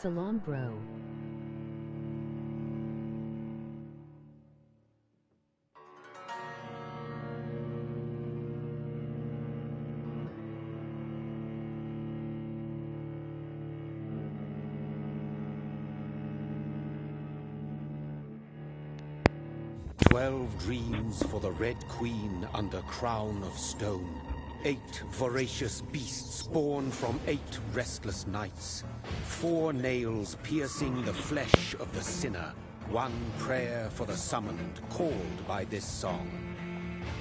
Salon Bro. 12 dreams for the Red Queen under crown of stone. 8 voracious beasts born from 8 restless nights. 4 nails piercing the flesh of the sinner. 1 prayer for the summoned, called by this song.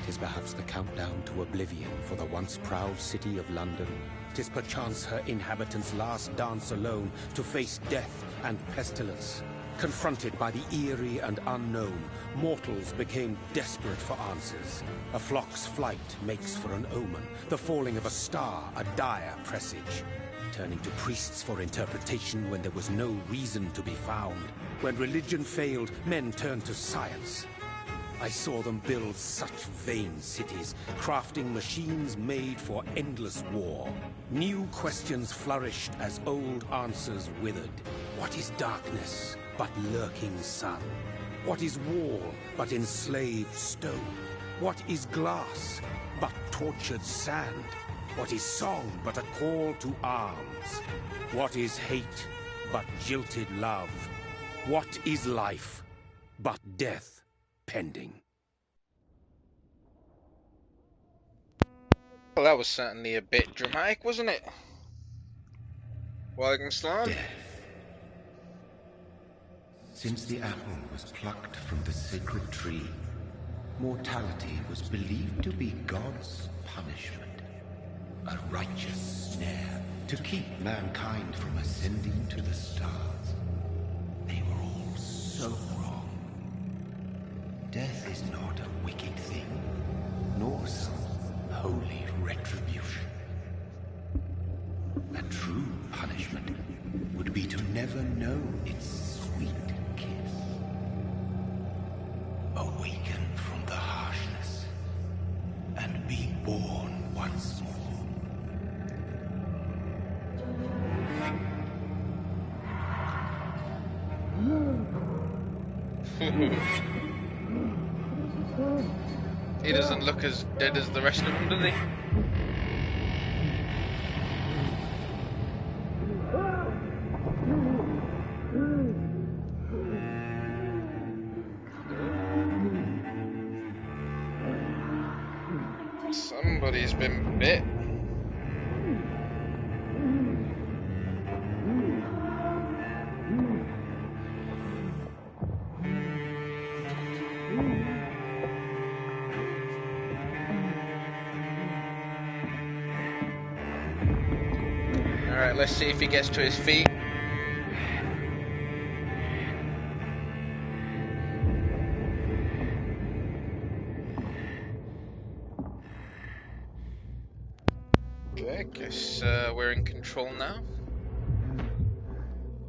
'Tis perhaps the countdown to oblivion for the once proud city of London. 'Tis perchance her inhabitants' last dance alone to face death and pestilence. Confronted by the eerie and unknown, mortals became desperate for answers. A flock's flight makes for an omen, the falling of a star a dire presage. Turning to priests for interpretation when there was no reason to be found. When religion failed, men turned to science. I saw them build such vain cities, crafting machines made for endless war. New questions flourished as old answers withered. What is darkness but lurking sun? What is wall but enslaved stone? What is glass but tortured sand? What is song but a call to arms? What is hate but jilted love? What is life but death pending? Well, that was certainly a bit dramatic, wasn't it? Walaikum Assalam. Death. Since the apple was plucked from the sacred tree, mortality was believed to be God's punishment. A righteous snare to keep mankind from ascending to the stars. They were all so wrong. Death is not a wicked thing, nor some holy retribution. A true punishment would be to never know its sweet kiss. Awaken from the harshness and be born once more. He doesn't look as dead as the rest of them, does he? Somebody's been bit. Alright, let's see if he gets to his feet. Okay, I guess we're in control now.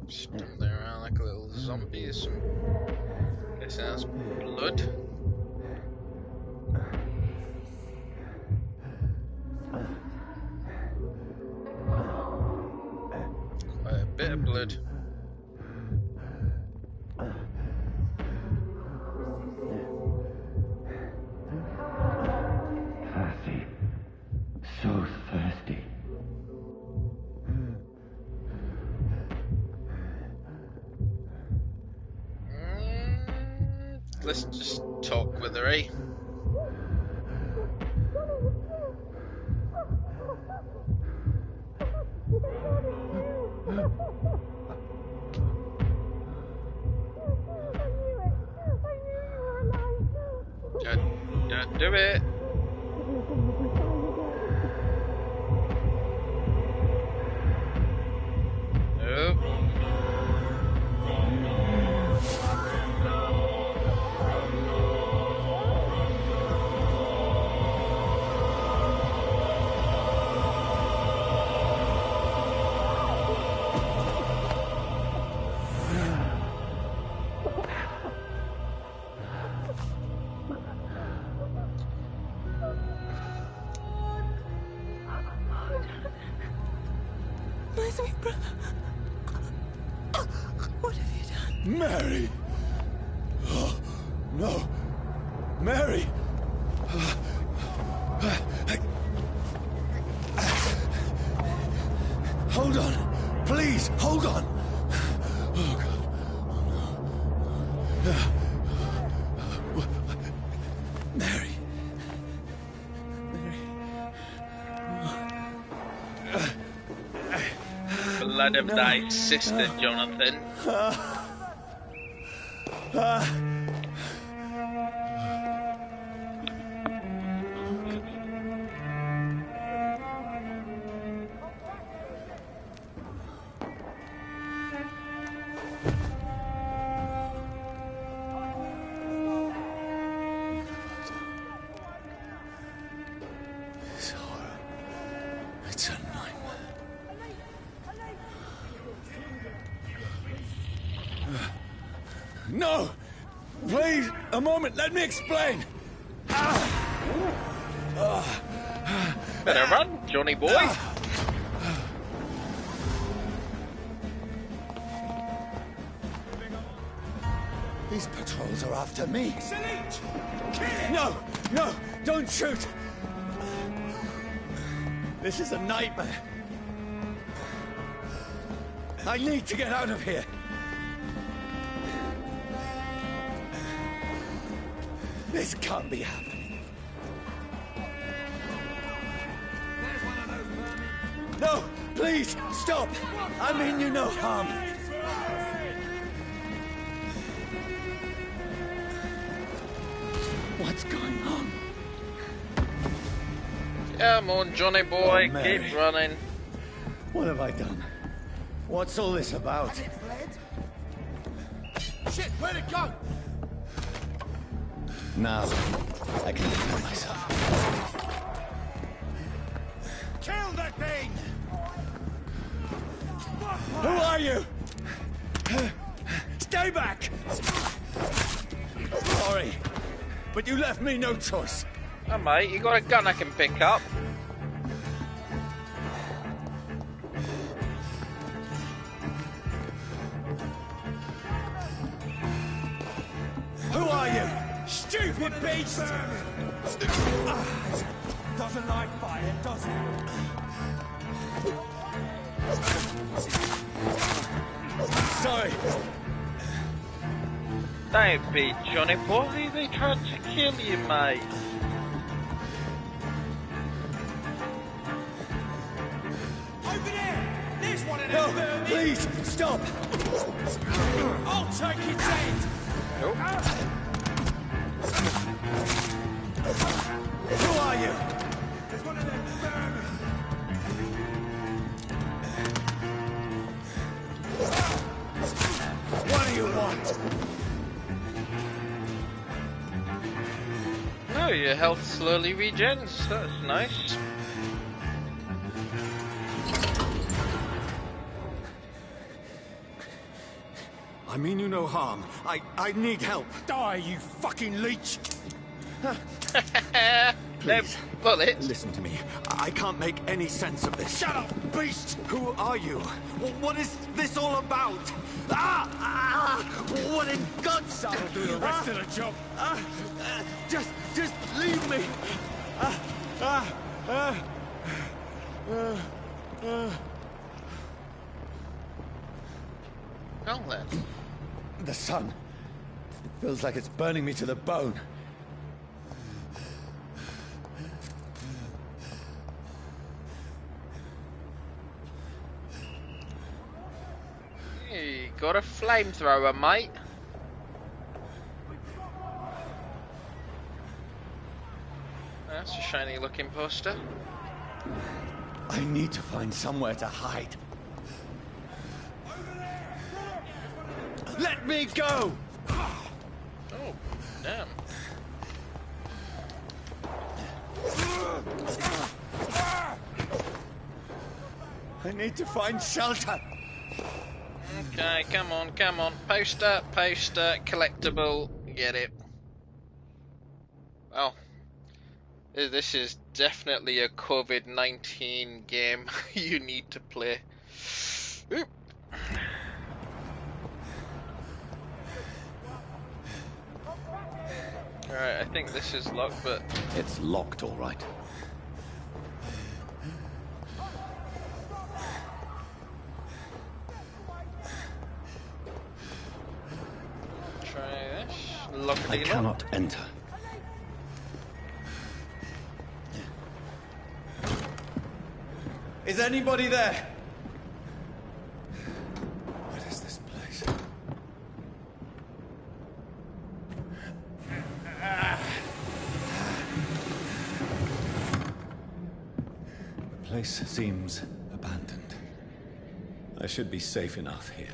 Stumbling around like a little zombie. There's some... I guess that's blood. Quite a bit of blood. Thirsty. So thirsty. Let's just talk with her, eh? Don't do it. Nope. My sweet brother. Mary! Oh, no! Mary! Hold on! Please, hold on! Oh, God. Oh, no. Mary. Blood of thy sister, Jonathan. It's horror. It's a nightmare. No! Please, a moment, let me explain! Better run, Johnny boy. These patrols are after me. No! No! Don't shoot! This is a nightmare. I need to get out of here. This can't be happening. No! Please! Stop! I mean you no harm. What's going on? Come on, Johnny boy, Oh, Mary. keep running. What have I done? What's all this about? Shit, where'd it go? Now, I can defend myself. Kill that thing! Who are you? Stay back! Sorry, but you left me no choice. Oh, mate, you got a gun I can pick up. Who are you? Stupid beast! Doesn't like fire, does it? Sorry. Don't be Johnny boy, they tried to kill you, mate. Over there! There's one of them No, vermin! please, stop! I'll take its head! Nope. Who are you? There's one of them vermin! What do you want? No, your health slowly regens, that's nice. I mean you no harm. I need help. Die, you fucking leech! No Please. bullets. Listen to me. I can't make any sense of this. Shut up, beast! Who are you? What is this all about? What in God's name? That'll do the rest of the job. Just leave me. Well then. The sun. It feels like it's burning me to the bone. You got a flamethrower, mate. That's a shiny looking poster. I need to find somewhere to hide. Let me go! Oh, damn. I need to find shelter. Okay, come on, come on. Poster, collectible, get it. Well, this is definitely a COVID-19 game you need to play. Oop. Alright, I think this is locked, but... It's locked, all right. Try this. Lock it I in. cannot enter. Is anybody there? What is this place? The place seems abandoned. I should be safe enough here.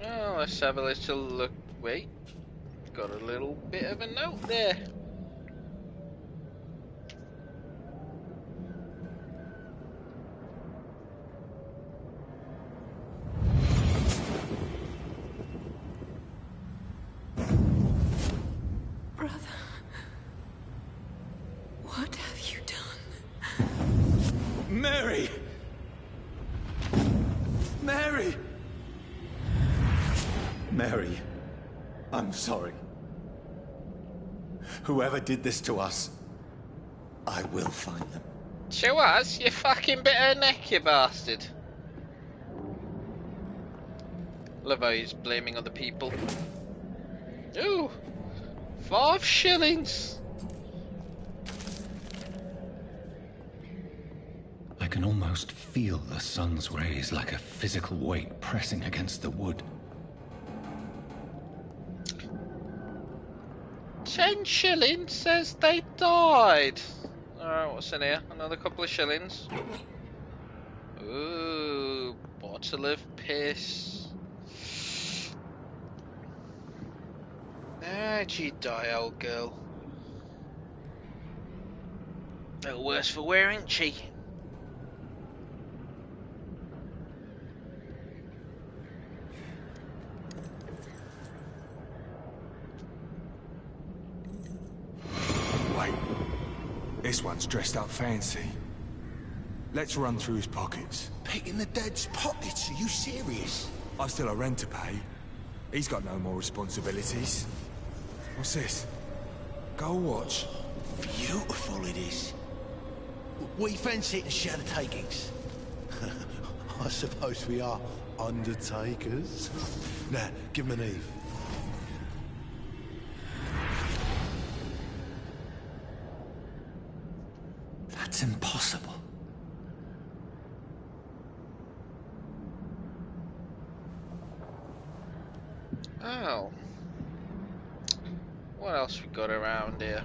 Oh, let's have a little look. Wait. Got a little bit of a note there. What have you done? Mary! Mary! Mary, I'm sorry. Whoever did this to us, I will find them. To us? You fucking bit her neck, you bastard. Love how he's blaming other people. Ooh! 5 shillings! I can almost feel the sun's rays like a physical weight pressing against the wood. 10 shillings says they died. Alright, what's in here? Another couple of shillings. Ooh, bottle of piss. How'd you die, old girl? Little worse for wear, ain't she? Wait. This one's dressed up fancy. Let's run through his pockets. Picking the dead's pockets? Are you serious? I've still a rent to pay. He's got no more responsibilities. What's this? Gold watch. Beautiful it is. We fancy it and share the takings. I suppose we are undertakers. Now, give him an Eve. That's impossible. Oh. What else we got around here?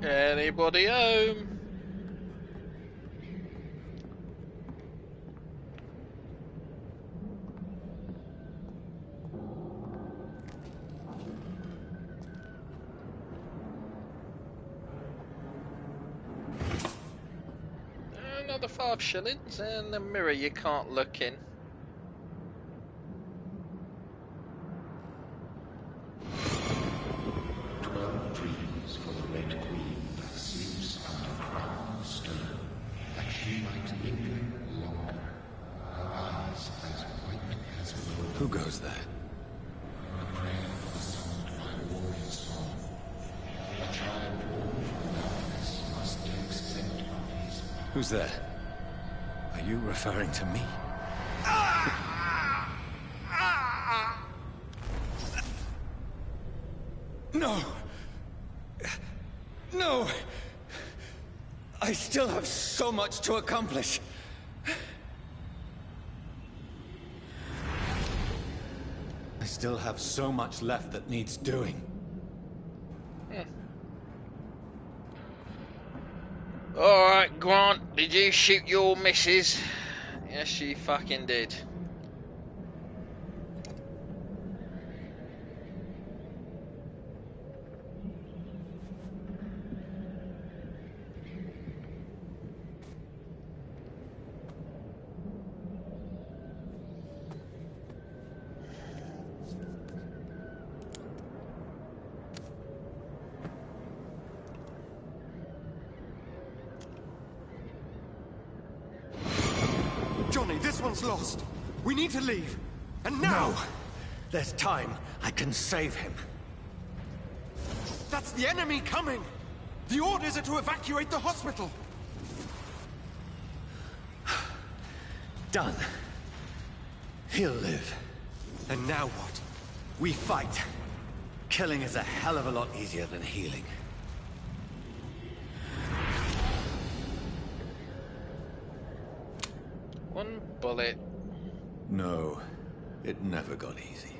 Anybody home? Another 5 shillings and a mirror you can't look in. Who goes there? Who's there? Are you referring to me? No! No! I still have so much to accomplish. I still have so much left that needs doing. Alright, Grant, did you shoot your missus? Yes, she fucking did. Johnny, this one's lost. We need to leave. And now! No. There's time. I can save him. That's the enemy coming! The orders are to evacuate the hospital! Done. He'll live. And now what? We fight. Killing is a hell of a lot easier than healing. One bullet. No, it never got easy.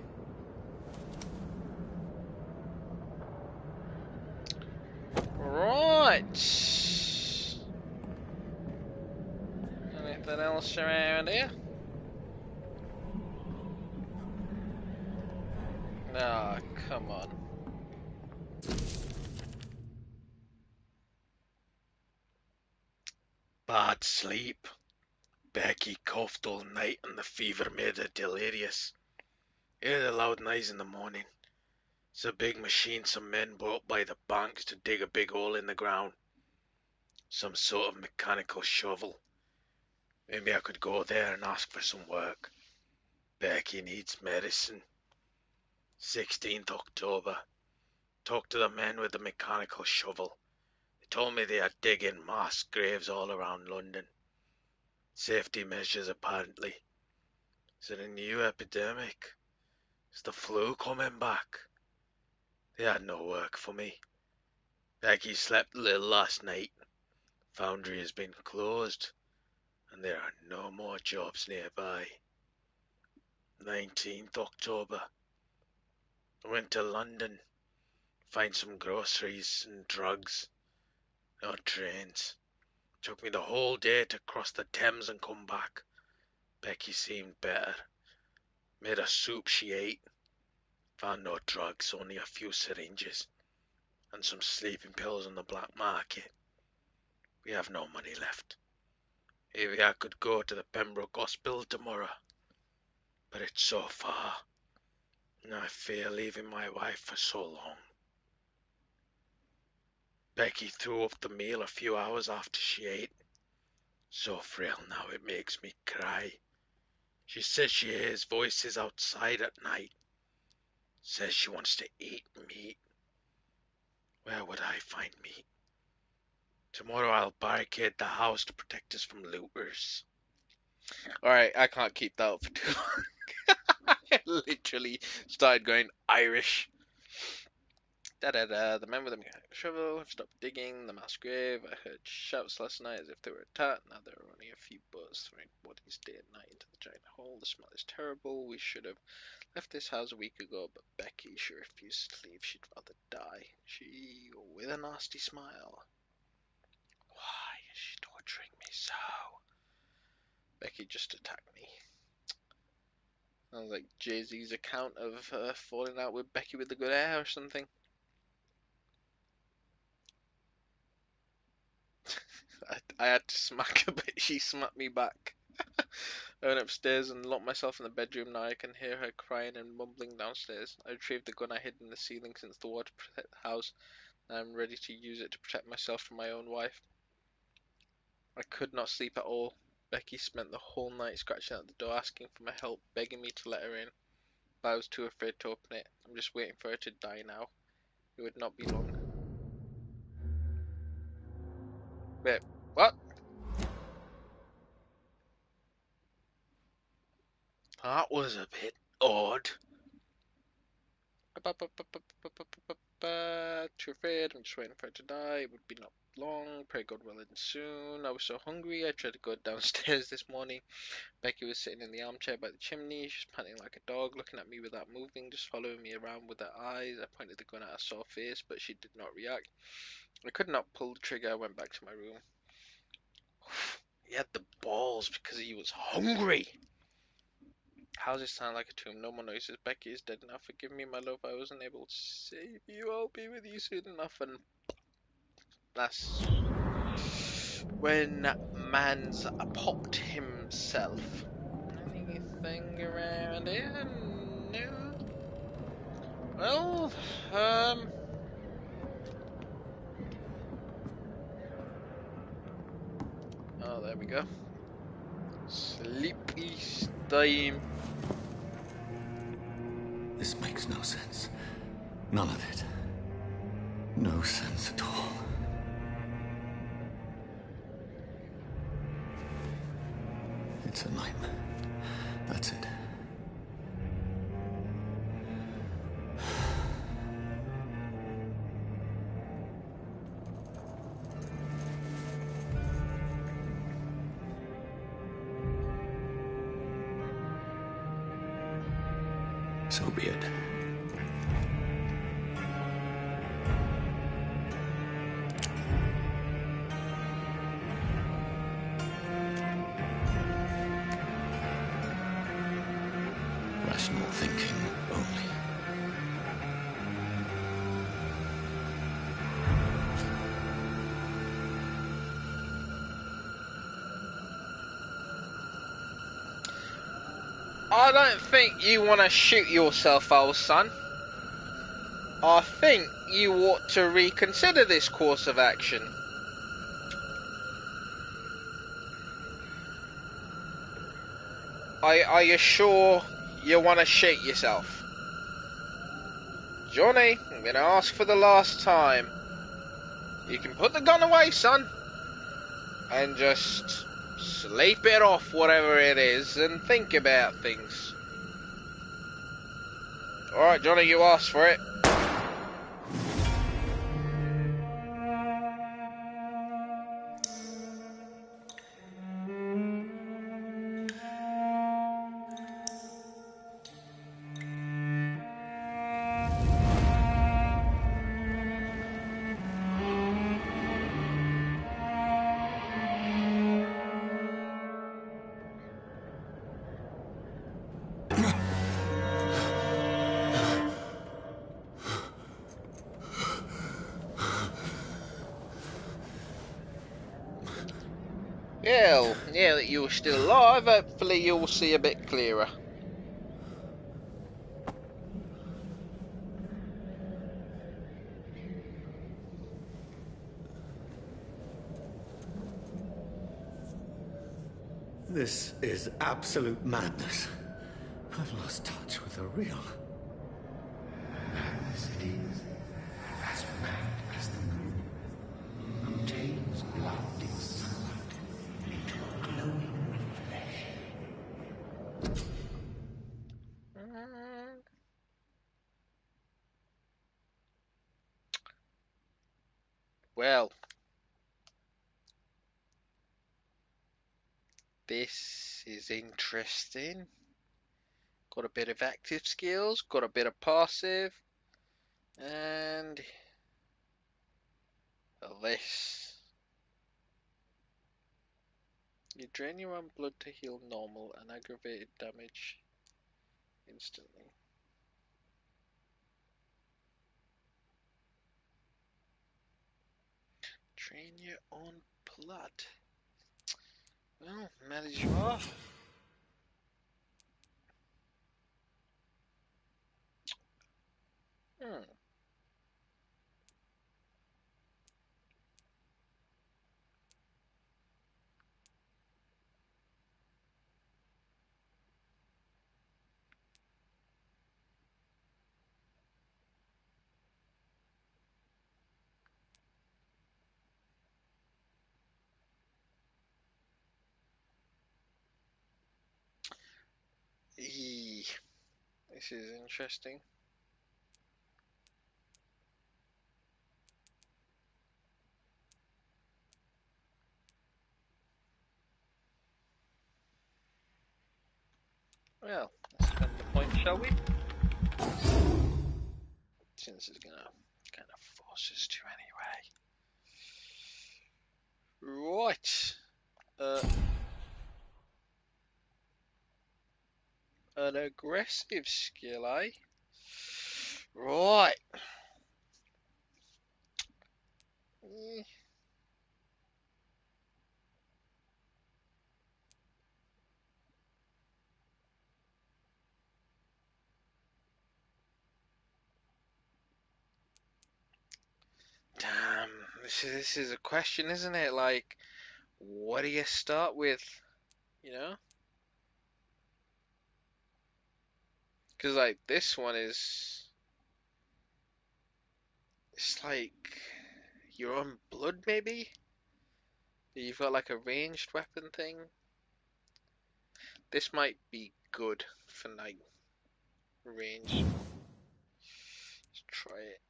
Right. Anything else around here? Ah, come on. Bad sleep. Becky coughed all night and the fever made her delirious. Heard a loud noise in the morning. It's a big machine some men bought by the banks to dig a big hole in the ground. Some sort of mechanical shovel. Maybe I could go there and ask for some work. Becky needs medicine. 16th October. Talked to the men with the mechanical shovel. They told me they are digging mass graves all around London. Safety measures apparently. Is it a new epidemic? Is the flu coming back? They had no work for me. Becky slept little last night. Foundry has been closed, and there are no more jobs nearby. 19th October. I went to London. Find some groceries and drugs. No trains. Took me the whole day to cross the Thames and come back. Becky seemed better. Made a soup she ate. Found no drugs, only a few syringes. And some sleeping pills on the black market. We have no money left. Maybe I could go to the Pembroke Hospital tomorrow. But it's so far. And I fear leaving my wife for so long. Becky threw up the meal a few hours after she ate. So frail now it makes me cry. She says she hears voices outside at night. Says she wants to eat meat. Where would I find meat? Tomorrow I'll barricade the house to protect us from looters. Alright, I can't keep that up for too long. I literally started going Irish. The men with the mechanical shovel have stopped digging the mass grave. I heard shouts last night as if they were attacked. Now there are only a few birds throwing bodies day and night into the giant hole. The smell is terrible. We should have left this house a week ago, but Becky, she refused to leave. She'd rather die. She, with a nasty smile. Why is she torturing me so? Becky just attacked me. Sounds like Jay-Z's account of falling out with Becky with the good hair or something. I had to smack her, but she smacked me back. I went upstairs and locked myself in the bedroom. Now I can hear her crying and mumbling downstairs. I retrieved the gun I hid in the ceiling since the war to protect the house. Now I'm ready to use it to protect myself from my own wife. I could not sleep at all. Becky spent the whole night scratching at the door, asking for my help, begging me to let her in. But I was too afraid to open it. I'm just waiting for her to die now. It would not be long. Wait, what? That was a bit odd. Too afraid, I'm just waiting for her to die. It would be not long. Pray God will end soon. I was so hungry, I tried to go downstairs this morning. Becky was sitting in the armchair by the chimney. She was panting like a dog, looking at me without moving, just following me around with her eyes. I pointed the gun at her sore face, but she did not react. I could not pull the trigger. I went back to my room. He had the balls because he was hungry. How does it sound like a tomb? No more noises. Becky is dead now. Forgive me, my love. I wasn't able to save you. I'll be with you soon enough. And that's when man's popped himself. Anything around here? No. Well, oh, there we go. Sleepy time. This makes no sense. None of it. No sense at all. It's a nightmare. That's it. So be it. Rational thinking only. I don't think you want to shoot yourself, old son. I think you ought to reconsider this course of action. Are you sure you want to shoot yourself? Johnny, I'm going to ask for the last time. You can put the gun away, son, and just sleep it off, whatever it is, and think about things. Alright, Johnny, you asked for it. Yeah, now that you're still alive, hopefully you'll see a bit clearer. This is absolute madness. I've lost touch with the real. Madness it is, as mad as the moon, who tames blinding sunlight into a glowing flesh. Well, this is interesting. Got a bit of active skills, got a bit of passive, and this. You drain your own blood to heal normal and aggravated damage instantly. Drain your own blood. Well, mad as you are. Hmm. Eee. This is interesting. Well, let's spend the point, shall we? Since it's gonna kind of force us to anyway. Right. An aggressive skill, eh? Right. Damn, this is a question, isn't it? Like, what do you start with? You know? Because, like, this one is... It's like... your own blood, maybe? You've got, like, a ranged weapon thing. This might be good for night range. Let's try it.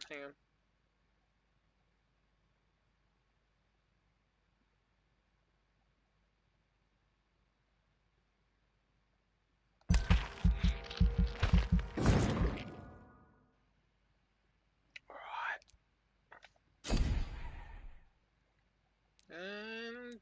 Hang on. Alright. And...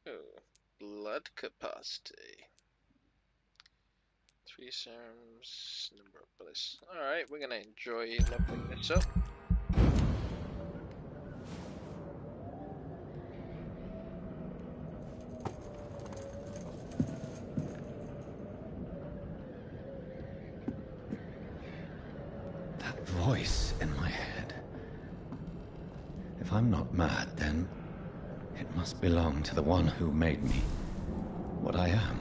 oh, blood capacity. 3 serums, number of bliss. Alright, we're gonna enjoy leveling this up. That voice in my head. If I'm not mad, then it must belong to the one who made me what I am.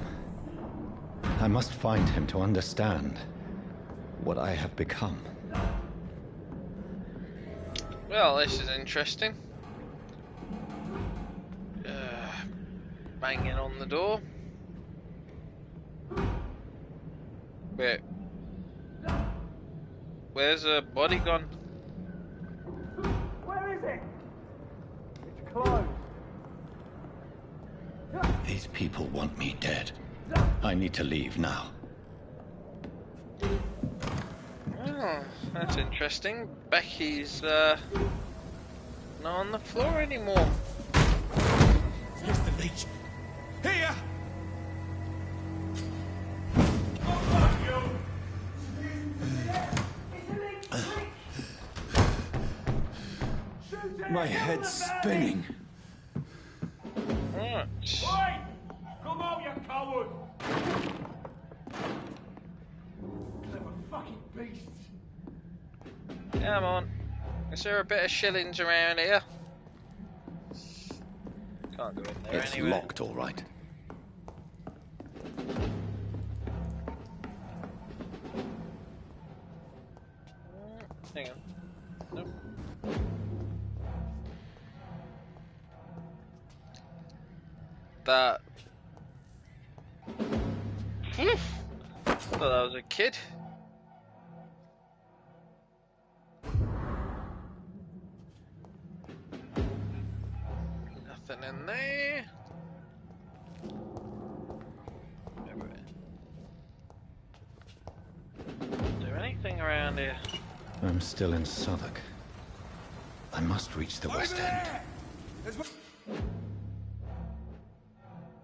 I must find him to understand what I have become. Well, this is interesting. Banging on the door. Wait. Where's a body gone? Where is it? It's closed. These people want me dead. I need to leave now. Oh, that's interesting. Becky's not on the floor anymore. Here's the leech. Here! My head's spinning. Right. Oi! Come out, you coward! Clever fucking beasts. Come on. Is there a bit of shillings around here? Can't go in there It's anyway. locked, all right. Hang on. Nope. That. Thought that was a kid. Nothing in there. Is there anything around here? I'm still in Southwark. I must reach the West End.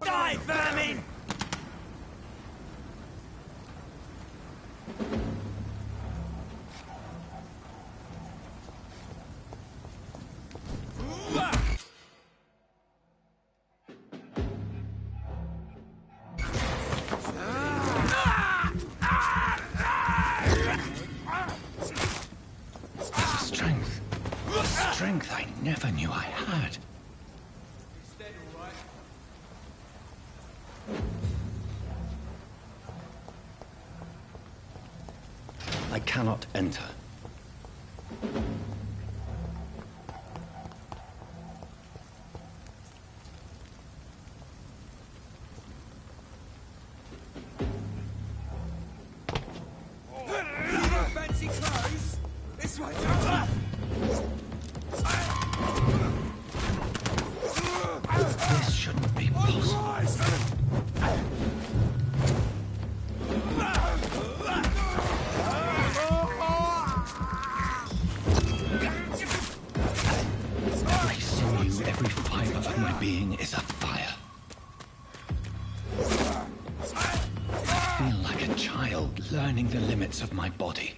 Die, vermin! Strength. Strength I never knew I had. I cannot enter. Fancy clothes? This way. This shouldn't be possible. Every sinew, every fiber of my being is afire. I feel like a child learning the limits of my body.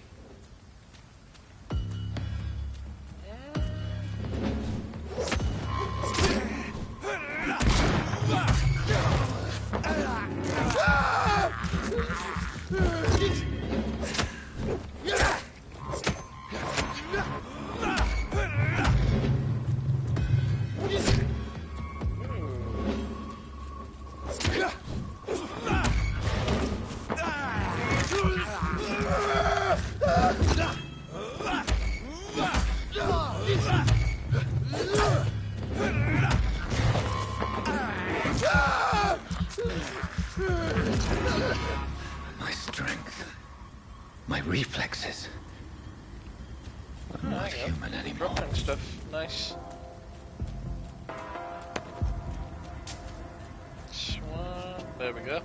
reflexes. I'm not human anymore. Dropping stuff. Nice. Swan. There we go.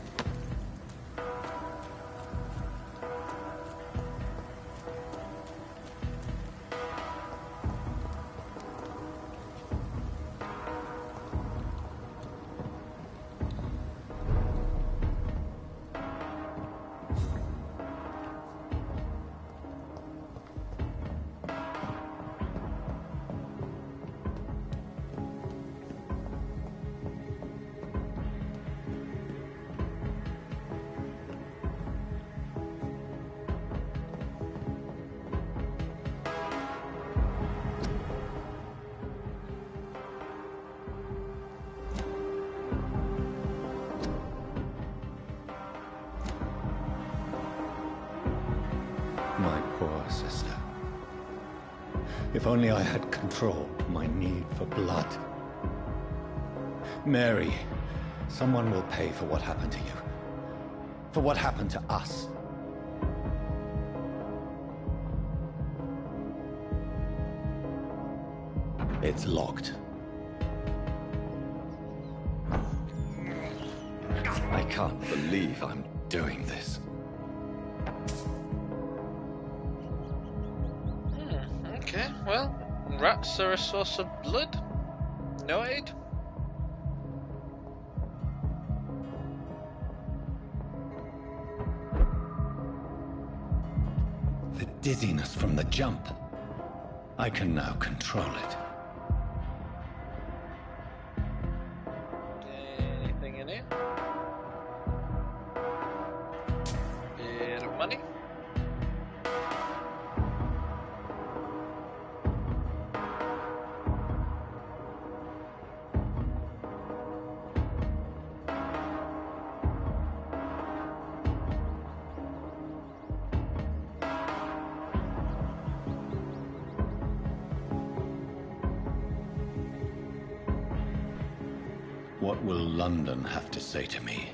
My poor sister. If only I had controlled my need for blood. Mary, someone will pay for what happened to you. For what happened to us. It's locked. I can't believe I'm doing this. Okay, well, rats are a source of blood. Noted. The dizziness from the jump. I can now control it. Anything in here? Bit of money. What will London have to say to me?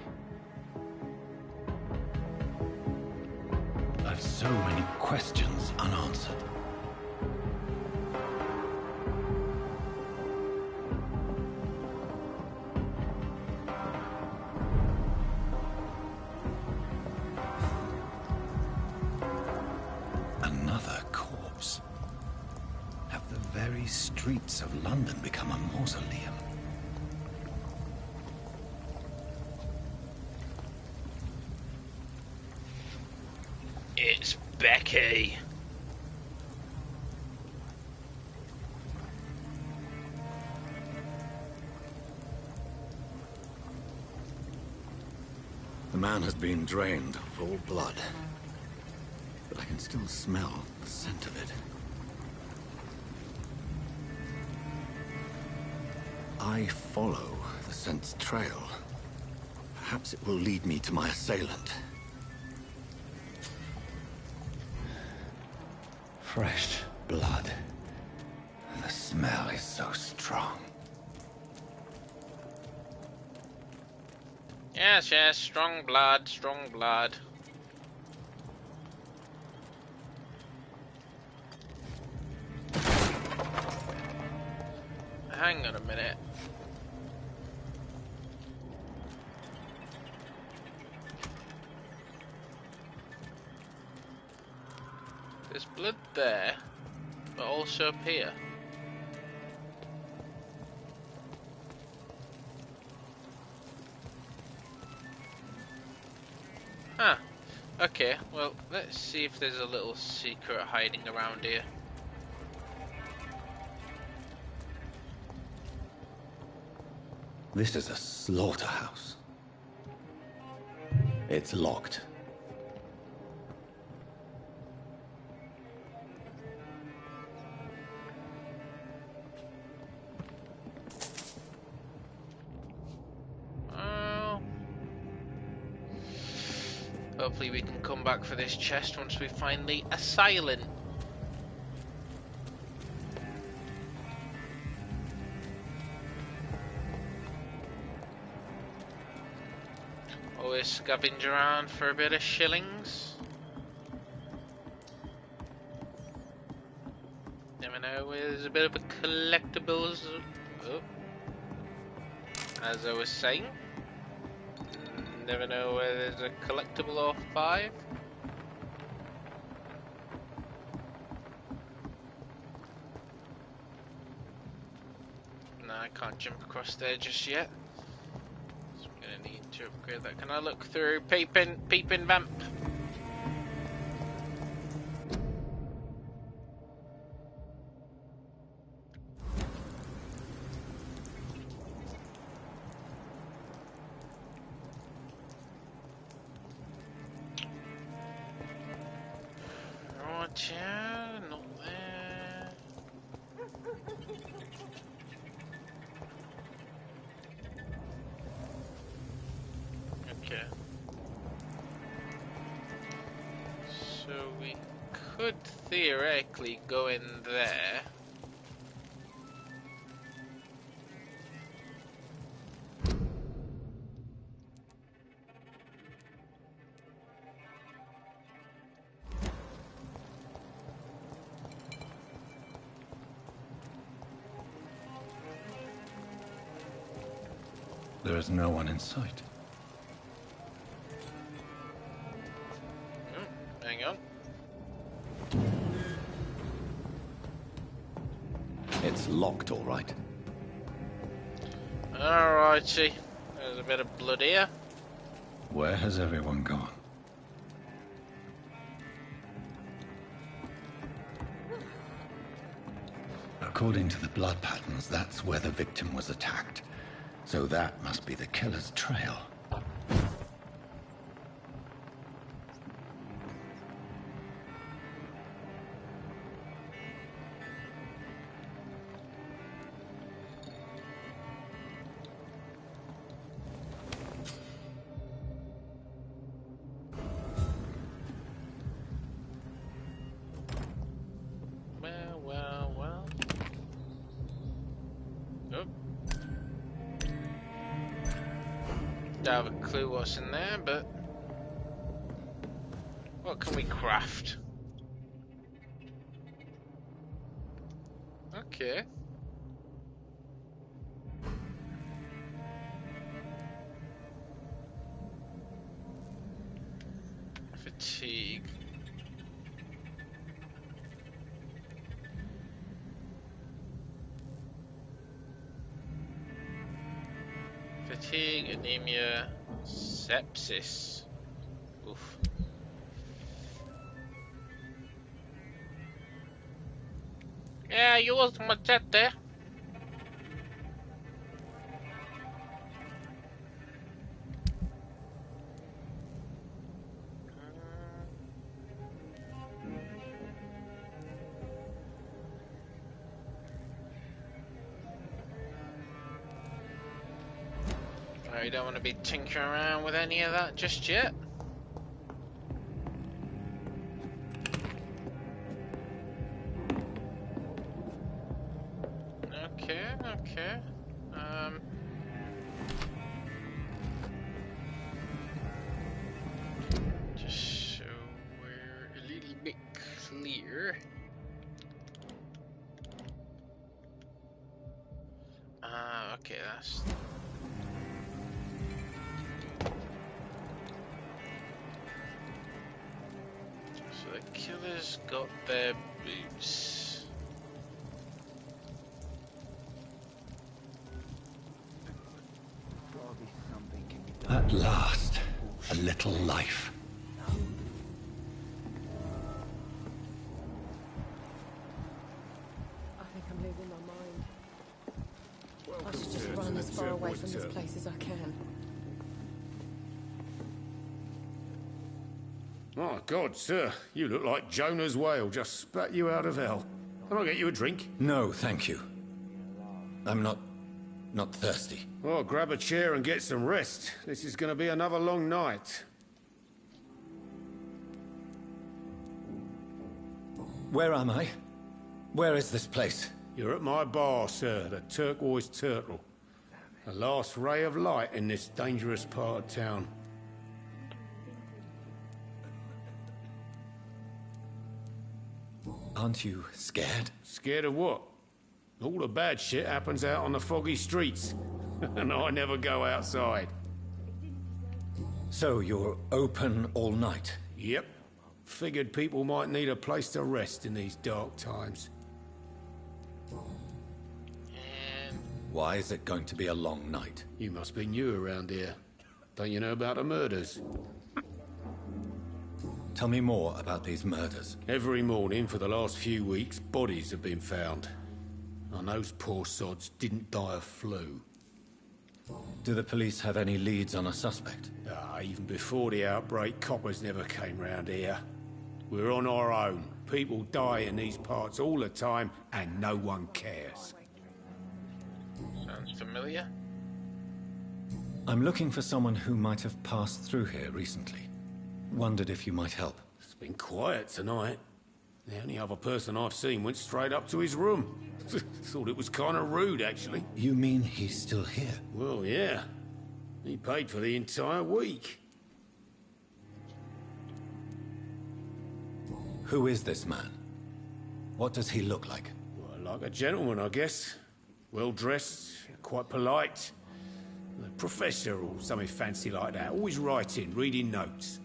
I've so many questions unanswered. Another corpse. Have the very streets of London become a mausoleum? It's Becky. The man has been drained of all blood, but I can still smell the scent of it. I follow the scent's trail. Perhaps it will lead me to my assailant. Fresh blood. The smell is so strong. Yes, yes, strong blood, strong blood. Hang on a minute. There's blood there, but also up here. Huh. Okay, well, let's see if there's a little secret hiding around here. This is a slaughterhouse. It's locked. Hopefully we can come back for this chest once we find the assailant. Always scavenge around for a bit of shillings. a bit of a collectibles. Oh. As I was saying, never know where there's a collectible or 5. No, I can't jump across there just yet. So I'm gonna need to upgrade that. Can I look through? Peeping vamp. Yeah, not there. Okay. So we could theoretically go in there. There is no one in sight. Hang on. It's locked, all right. Alrighty. There's a bit of blood here. Where has everyone gone? According to the blood patterns, that's where the victim was attacked. So that must be the killer's trail. Well. Oh. Don't have a clue what's in there, but what can we craft? Okay. Fatigue. Fatigue, anemia, sepsis. Oof. Yeah, you lost my chat there. I don't want to be tinkering around with any of that just yet. Okay. Just so we're a little bit clear. Okay, that's... So the killer's got their boots. At last, a little life. I think I'm losing my mind. I should just run as far away from this place as I can. My God, sir, you look like Jonah's whale just spat you out of hell. Can I get you a drink? No, thank you. I'm not thirsty. Well, grab a chair and get some rest. This is going to be another long night. Where am I? Where is this place? You're at my bar, sir, the Turquoise Turtle. The last ray of light in this dangerous part of town. Aren't you scared? Scared of what? All the bad shit happens out on the foggy streets. And I never go outside. So you're open all night? Yep. Figured people might need a place to rest in these dark times. And Why is it going to be a long night? You must be new around here. Don't you know about the murders? Tell me more about these murders. Every morning for the last few weeks, bodies have been found. And those poor sods didn't die of flu. Do the police have any leads on a suspect? Even before the outbreak, coppers never came round here. We're on our own. People die in these parts all the time, and no one cares. sounds familiar. I'm looking for someone who might have passed through here recently. Wondered if you might help. It's been quiet tonight. The only other person I've seen went straight up to his room. Thought it was kind of rude, actually. You mean he's still here? Well, yeah. He paid for the entire week. Who is this man? What does he look like? Well, like a gentleman, I guess. Well-dressed, quite polite. A professor or something fancy like that. Always writing, reading notes.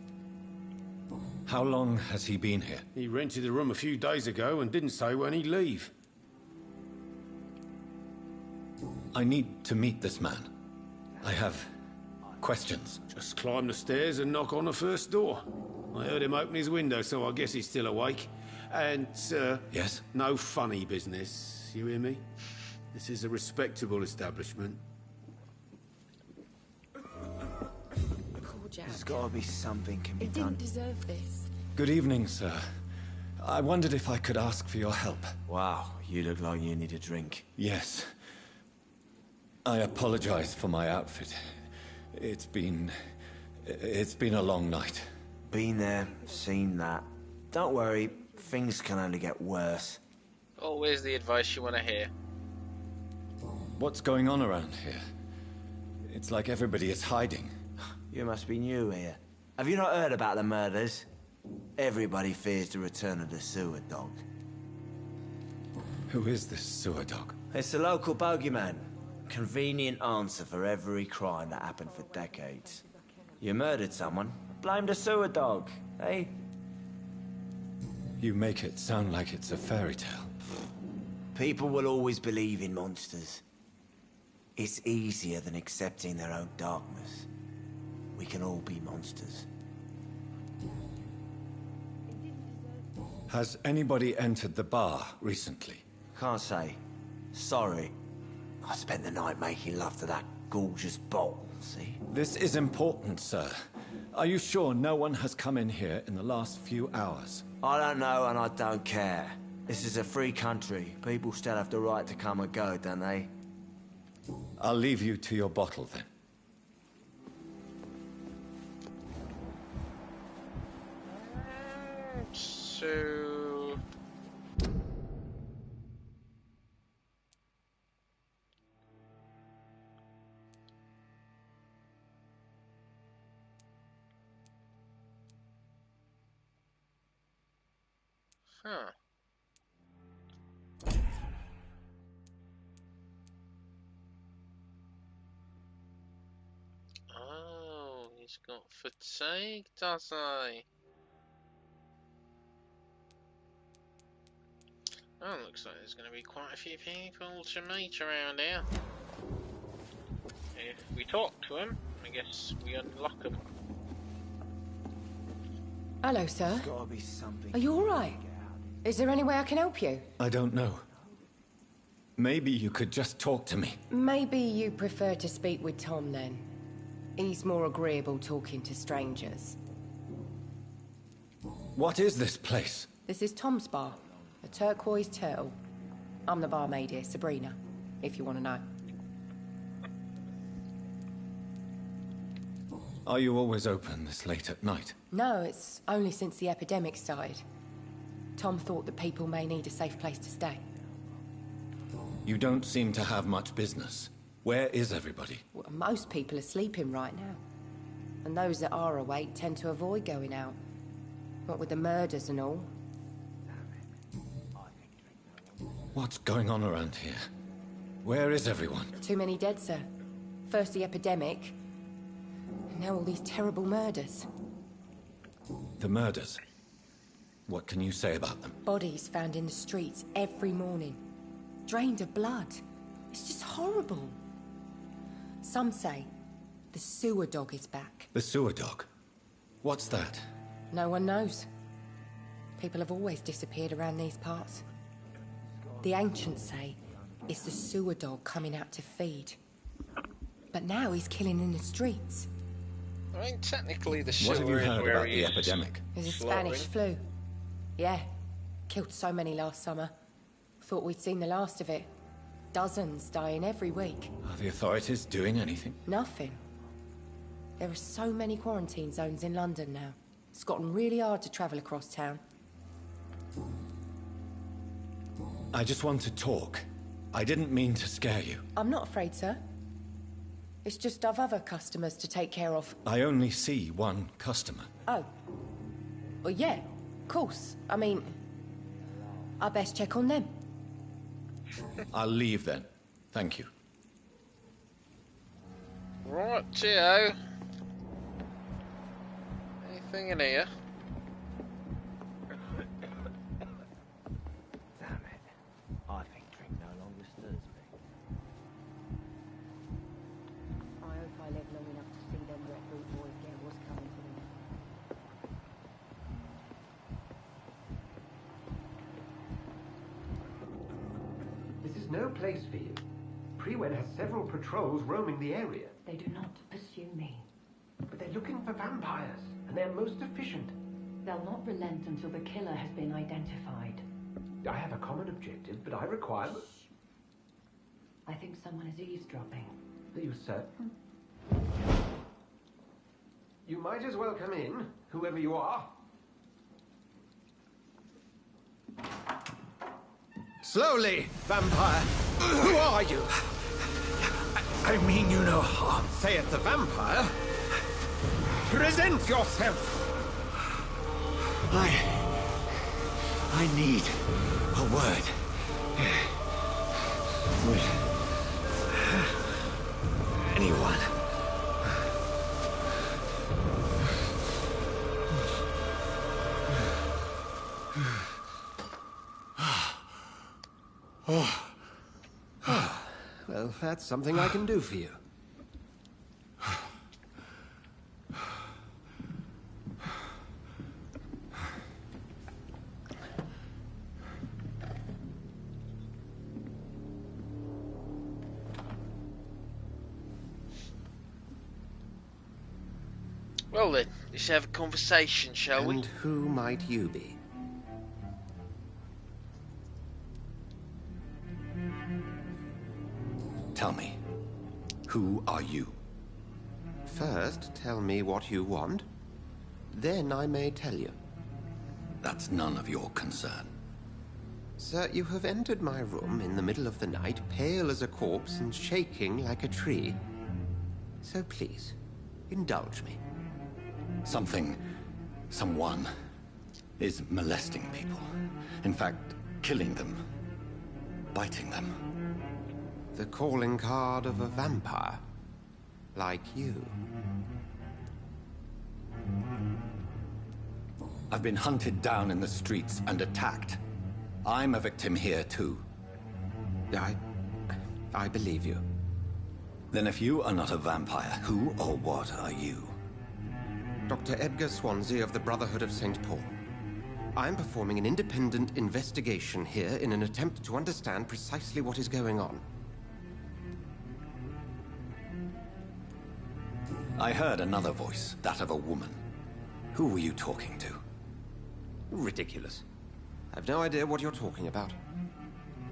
How long has he been here? He rented the room a few days ago and didn't say when he'd leave. I need to meet this man. I have questions. Just climb the stairs and knock on the first door. I heard him open his window, so I guess he's still awake. And, Yes? no funny business. You hear me? This is a respectable establishment. Poor Jack. There's gotta be something can be He done. didn't deserve this. Good evening, sir. I wondered if I could ask for your help. Wow, you look like you need a drink. Yes. I apologize for my outfit. It's been a long night. Been there, seen that. Don't worry, things can only get worse. Always the advice you want to hear. What's going on around here? It's like everybody is hiding. You must be new here. Have you not heard about the murders? Everybody fears the return of the sewer dog. Who is this sewer dog? It's the local bogeyman. Convenient answer for every crime that happened for decades. You murdered someone, blame the sewer dog, eh? You make it sound like it's a fairy tale. People will always believe in monsters. It's easier than accepting their own darkness. We can all be monsters. Has anybody entered the bar recently? Can't say. Sorry. I spent the night making love to that gorgeous bottle, see? This is important, sir. Are you sure no one has come in here in the last few hours? I don't know and I don't care. This is a free country. People still have the right to come and go, don't they? I'll leave you to your bottle then. So... Huh. Oh, he's got fatigue, does he? Oh, looks like there's going to be quite a few people to meet around here. If we talk to him, I guess we unlock him. Hello, sir. There's gotta be something. Are you all right? Is there any way I can help you? I don't know. Maybe you could just talk to me. Maybe you prefer to speak with Tom then. He's more agreeable talking to strangers. What is this place? This is Tom's bar, the Turquoise Turtle. I'm the barmaid here, Sabrina, if you want to know. Are you always open this late at night? No, it's only since the epidemic started. Tom thought that people may need a safe place to stay. You don't seem to have much business. Where is everybody? Well, most people are sleeping right now. And those that are awake tend to avoid going out. What with the murders and all. What's going on around here? Where is everyone? Too many dead, sir. First the epidemic, and now all these terrible murders. The murders. What can you say about them? Bodies found in the streets every morning. Drained of blood. It's just horrible. Some say the sewer dog is back. The sewer dog? What's that? No one knows. People have always disappeared around these parts. The ancients say it's the sewer dog coming out to feed. But now he's killing in the streets. I mean, technically the What have you sewer is heard where about he the is epidemic? There's a slaughtering. Spanish flu. Yeah. Killed so many last summer. Thought we'd seen the last of it. Dozens dying every week. Are the authorities doing anything? Nothing. There are so many quarantine zones in London now. It's gotten really hard to travel across town. I just want to talk. I didn't mean to scare you. I'm not afraid, sir. It's just I've other customers to take care of. I only see one customer. Oh. Well, yeah, of course. I mean, I best check on them. I'll leave then. Thank you. Right, cheerio. Anything in here? Damn it. I think drink no longer stirs me. I hope I live long enough to see them wet boot boys get what's coming to them. This is no place for you. Prewen has several patrols roaming the area. They do not pursue me. But they're looking for vampires, and they're most efficient. They'll not relent until the killer has been identified. I have a common objective, but I require... I think someone is eavesdropping. Are you certain? You might as well come in, whoever you are. Slowly, vampire. Who are you? I mean you no harm. Say it, the vampire. Present yourself. I need a word. With anyone. Well, that's something I can do for you. Well then, let's have a conversation, shall we? And who might you be? Tell me, who are you? First, tell me what you want. Then I may tell you. That's none of your concern. Sir, you have entered my room in the middle of the night, pale as a corpse and shaking like a tree. So please, indulge me. Someone is molesting people. In fact, killing them. Biting them. The calling card of a vampire. Like you. I've been hunted down in the streets and attacked. I'm a victim here too. I believe you. Then if you are not a vampire, who or what are you? Dr. Edgar Swansea of the Brotherhood of St. Paul. I'm performing an independent investigation here in an attempt to understand precisely what is going on. I heard another voice, that of a woman. Who were you talking to? Ridiculous. I've no idea what you're talking about.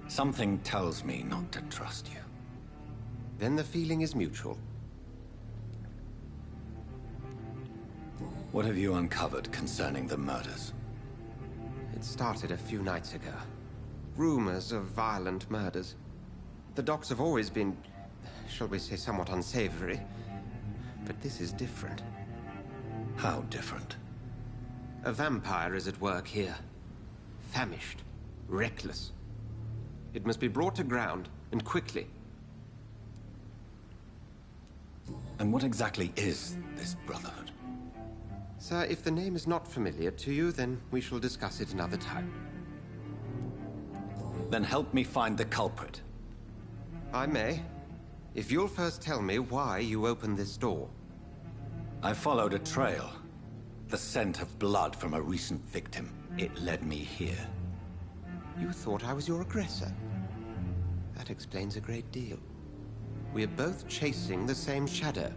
Something tells me not to trust you. Then the feeling is mutual. What have you uncovered concerning the murders? It started a few nights ago. Rumors of violent murders. The docks have always been, shall we say, somewhat unsavory. But this is different. How different? A vampire is at work here. Famished. Reckless. It must be brought to ground, and quickly. And what exactly is this Brotherhood? Sir, if the name is not familiar to you, then we shall discuss it another time. Then help me find the culprit. I may. If you'll first tell me why you opened this door. I followed a trail. The scent of blood from a recent victim. It led me here. You thought I was your aggressor. That explains a great deal. We are both chasing the same shadow.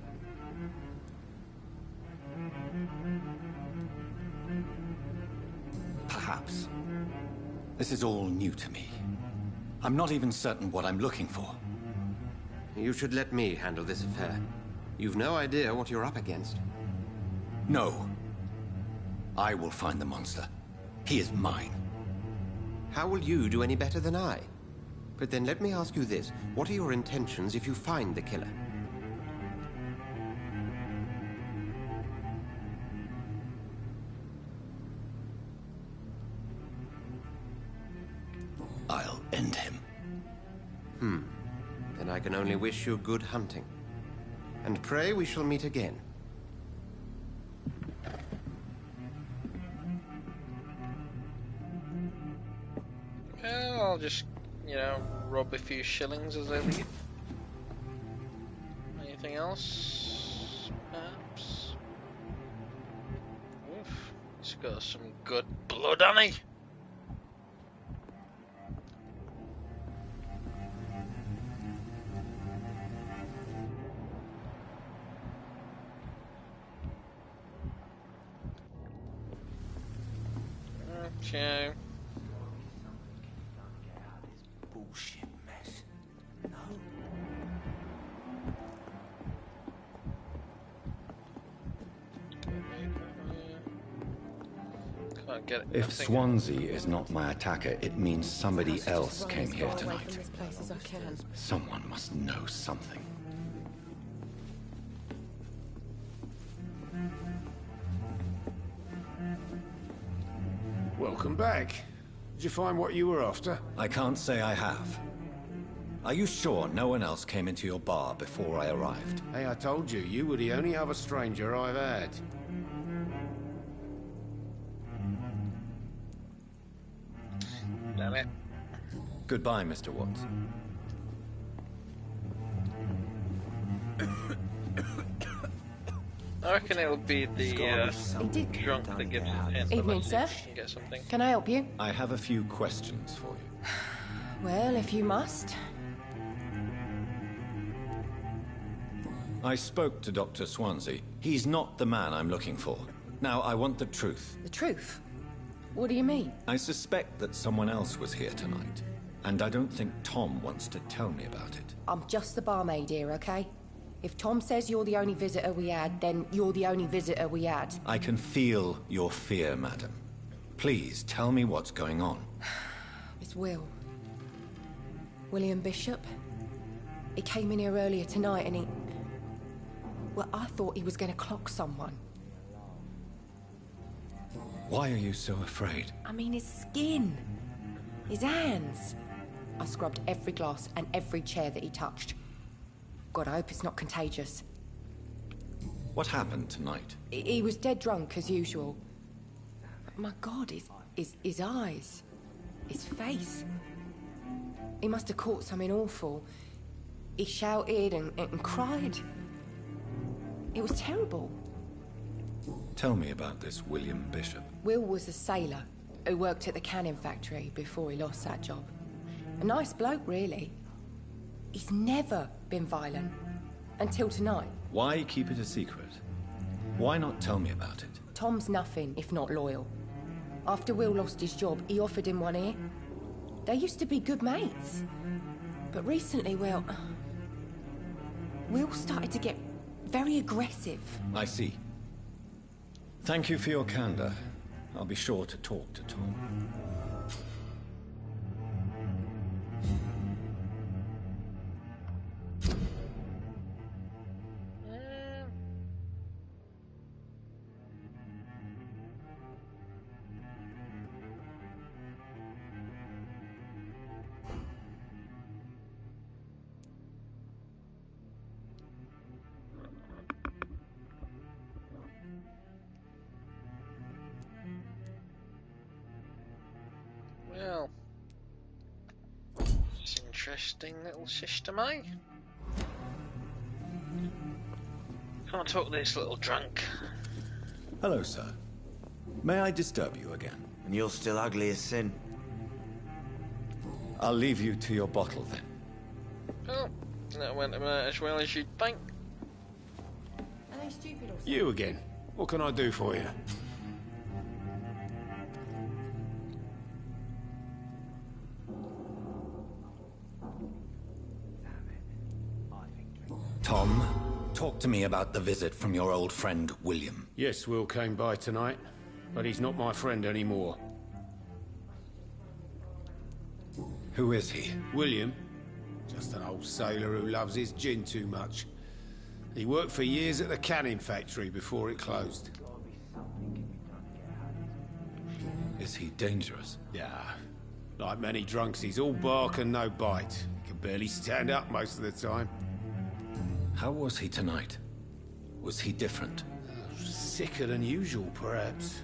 Perhaps. This is all new to me. I'm not even certain what I'm looking for. You should let me handle this affair. You've no idea what you're up against. No. I will find the monster. He is mine. How will you do any better than I? But then let me ask you this. What are your intentions if you find the killer? I'll end him. Then I can only wish you good hunting. And pray we shall meet again. Well, I'll just, you know, rob a few shillings as I leave. Anything else? Perhaps? Oof, it's got some good blood on it. Okay. Bullshit mess. No. Can't get it. If Swansea is not my attacker, it means somebody else came here tonight. Someone must know something. Welcome back. Did you find what you were after? I can't say I have. Are you sure no one else came into your bar before I arrived? Hey, I told you, you were the only other stranger I've had. Damn it. Goodbye, Mr. Watts. I reckon it'll be the drunk that gives us a chance to Evening, let sir. you get something. Can I help you? I have a few questions for you. Well, if you must. I spoke to Dr. Swansea. He's not the man I'm looking for. Now, I want the truth. The truth? What do you mean? I suspect that someone else was here tonight, and I don't think Tom wants to tell me about it. I'm just the barmaid here, okay? If Tom says you're the only visitor we had, then you're the only visitor we had. I can feel your fear, madam. Please, tell me what's going on. It's Will. William Bishop. He came in here earlier tonight and he... Well, I thought he was going to clock someone. Why are you so afraid? I mean, his skin. His hands. I scrubbed every glass and every chair that he touched. God, I hope it's not contagious. What happened tonight? He was dead drunk, as usual. But my God, his eyes. His face. He must have caught something awful. He shouted and cried. It was terrible. Tell me about this William Bishop. Will was a sailor who worked at the canning factory before he lost that job. A nice bloke, really. He's never been violent. Until tonight. Why keep it a secret? Why not tell me about it? Tom's nothing if not loyal. After Will lost his job, he offered him one ear. They used to be good mates. But recently, well... Will started to get very aggressive. I see. Thank you for your candor. I'll be sure to talk to Tom. Interesting little system, eh? Can't talk to this little drunk. Hello, sir. May I disturb you again? And you're still ugly as sin. I'll leave you to your bottle then. Oh, that went about as well as you'd think. Are they stupid or something? You again. What can I do for you? Tom, talk to me about the visit from your old friend, William. Yes, Will came by tonight, but he's not my friend anymore. Who is he? William? Just an old sailor who loves his gin too much. He worked for years at the canning factory before it closed. Is he dangerous? Yeah. Like many drunks, he's all bark and no bite. He can barely stand up most of the time. How was he tonight? Was he different? Sicker than usual, perhaps.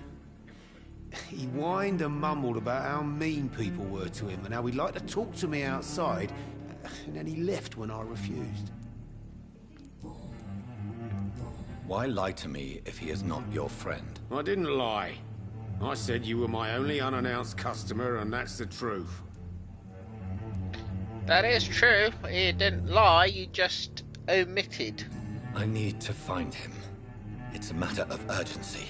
He whined and mumbled about how mean people were to him and how he'd like to talk to me outside, and then he left when I refused. Why lie to me if he is not your friend? I didn't lie. I said you were my only unannounced customer, and that's the truth. That is true. He didn't lie, he just omitted. I need to find him. It's a matter of urgency.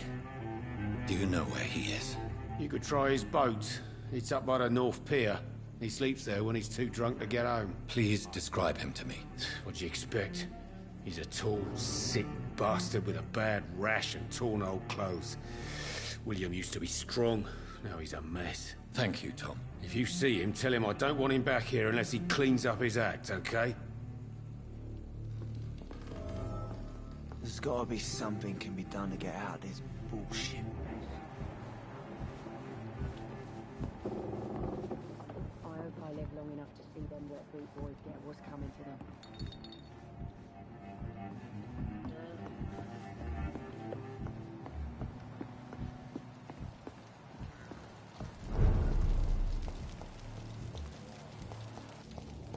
Do you know where he is? You could try his boat. It's up by the North Pier. He sleeps there when he's too drunk to get home. Please describe him to me. What do you expect? He's a tall, sick bastard with a bad rash and torn old clothes. William used to be strong. Now he's a mess. Thank you, Tom. If you see him, tell him I don't want him back here unless he cleans up his act, okay? There's gotta be something can be done to get out of this bullshit. I hope I live long enough to see them wet boot boys get what's coming to them.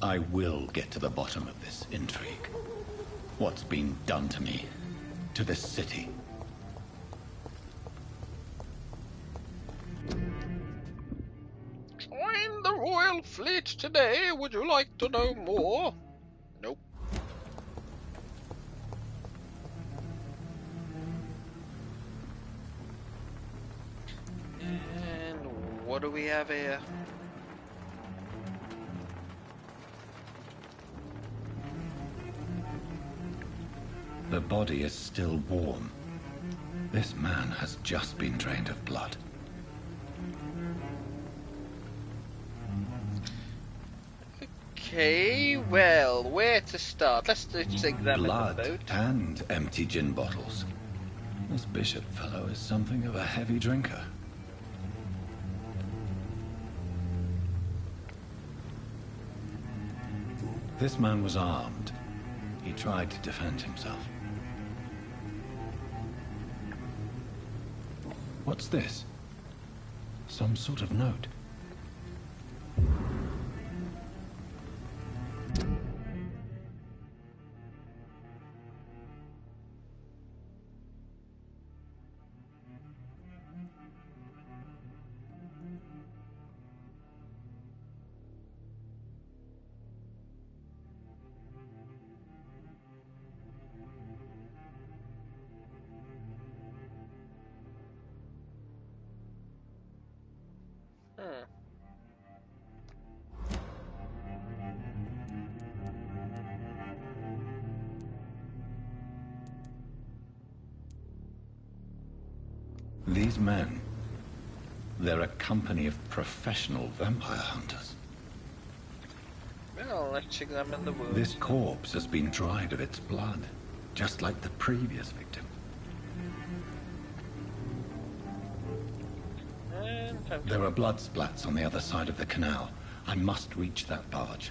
I will get to the bottom of this intrigue. What's been done to me, to this city. Join the Royal Fleet today. Would you like to know more? Nope. And what do we have here? The body is still warm. This man has just been drained of blood. Okay, well, where to start? Let's just examine Blood the boat. and empty gin bottles. This bishop fellow is something of a heavy drinker. This man was armed. He tried to defend himself. What's this? Some sort of note. These men, they're a company of professional vampire hunters. Well, let's examine the wound. This corpse has been dried of its blood, just like the previous victim. There are blood splats on the other side of the canal. I must reach that barge.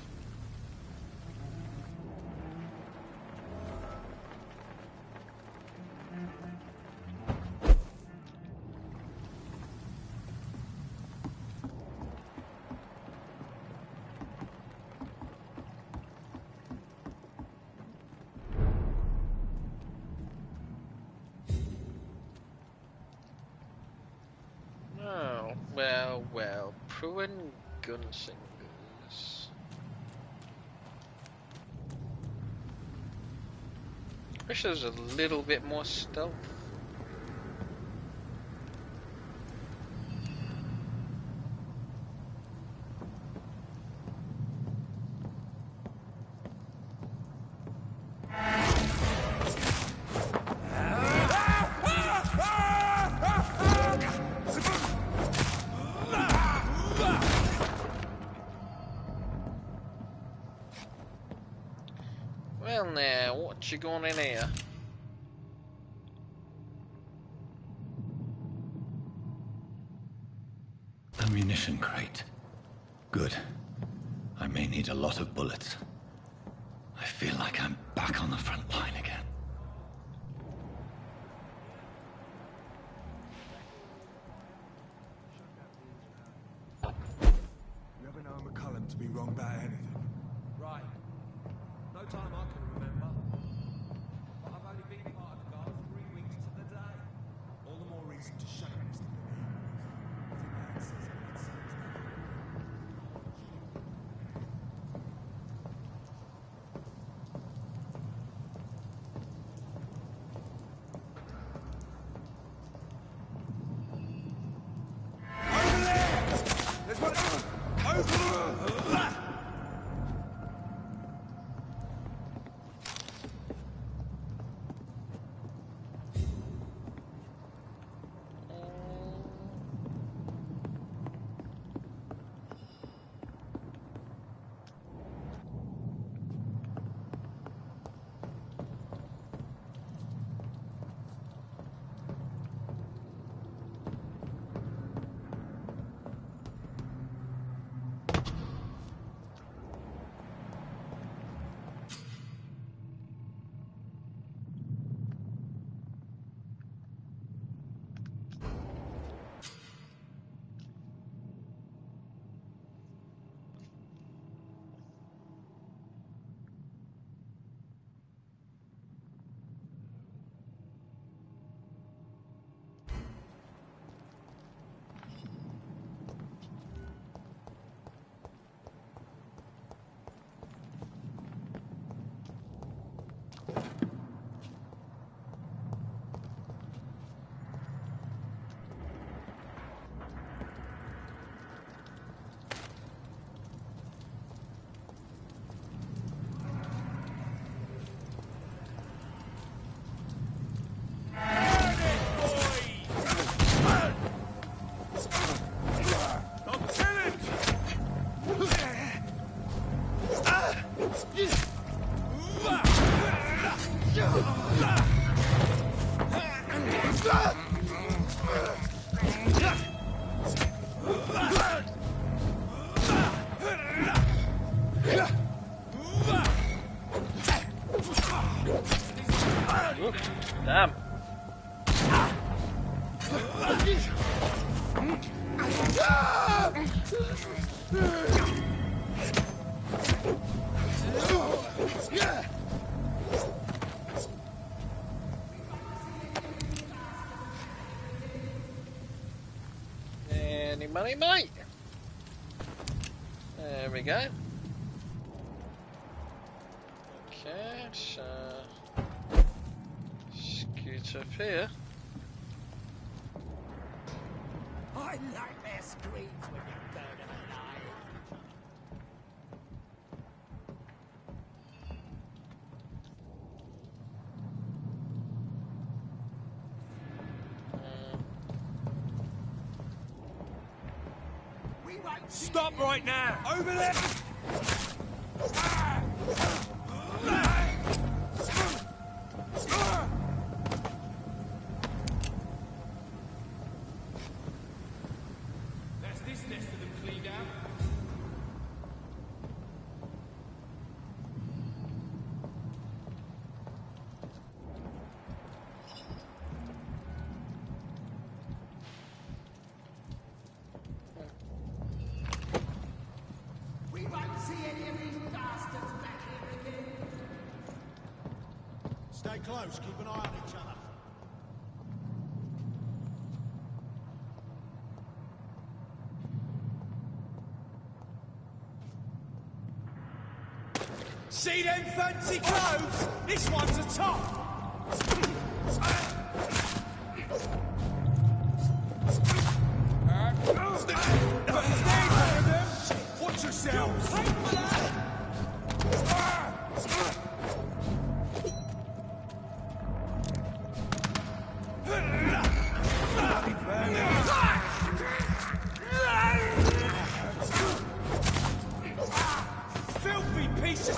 Pruin Gunsingers. Wish there was a little bit more stealth. Well now, what you going in here? Ammunition crate. Good. I may need a lot of bullets. I feel like I'm back on the front line again. You ever know McCullum to be wrong about anything? Right. No time I can remember. But I've only been part of the guard 3 weeks to the day. All the more reason to shut up, Mr. Billy. If a man says it, it says Over there! There's one over there! Damn. Any money, mate? There we go. Okay, so scoot up here. I like their screams when you burn them alive. Stop right now! Over there! That's this nest of them cleaned out. We won't see any of these bastards back here again. Stay close, keep an eye on each other. See them fancy clothes? This one's a top. Watch yourselves. Filthy piece of...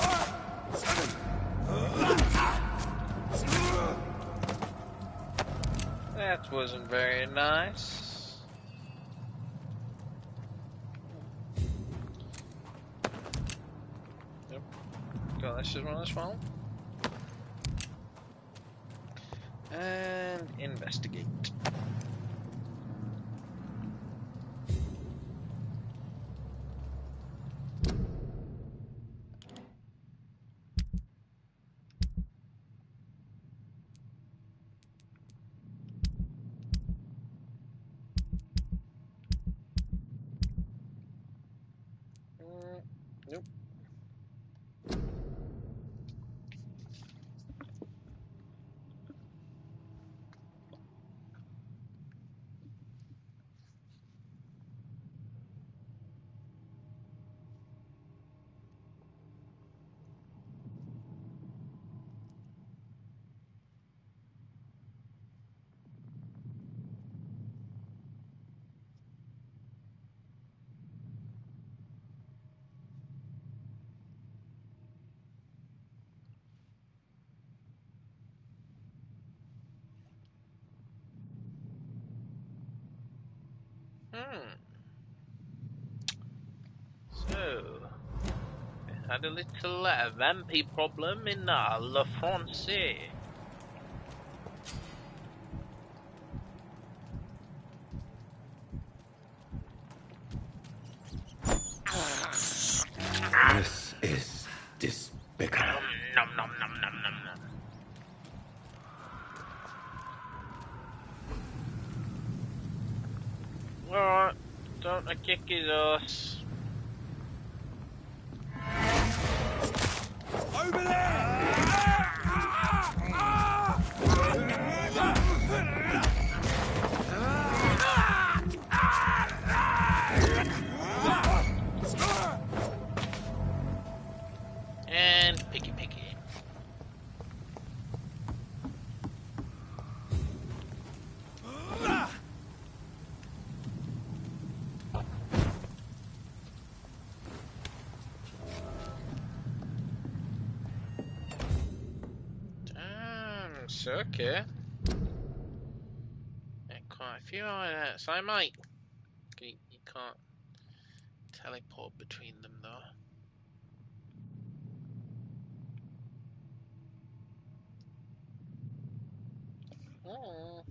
That wasn't very nice. Yep. Go, let's just run this phone. And investigate. Nope. So, we had a little vampy problem in La France. This is despicable. Nom nom nom nom nom nom. Alright, don't I kick his ass. Over there! And picky. Okay. Yeah, quite a few outside, mate. You can't teleport between them, though. Oh.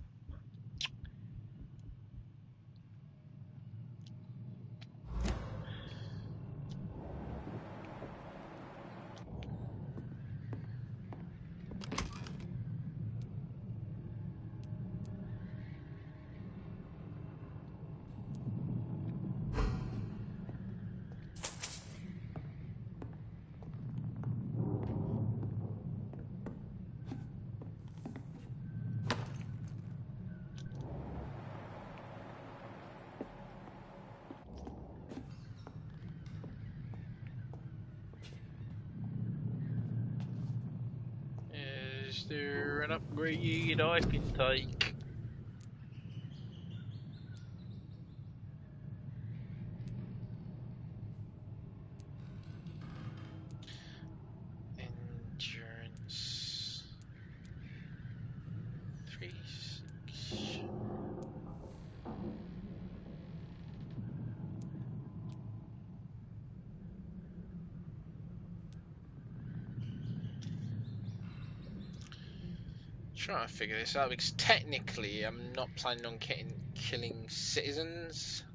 Is there an upgrade I can take? Endurance 3, 6. Trying to figure this out because technically I'm not planning on killing citizens.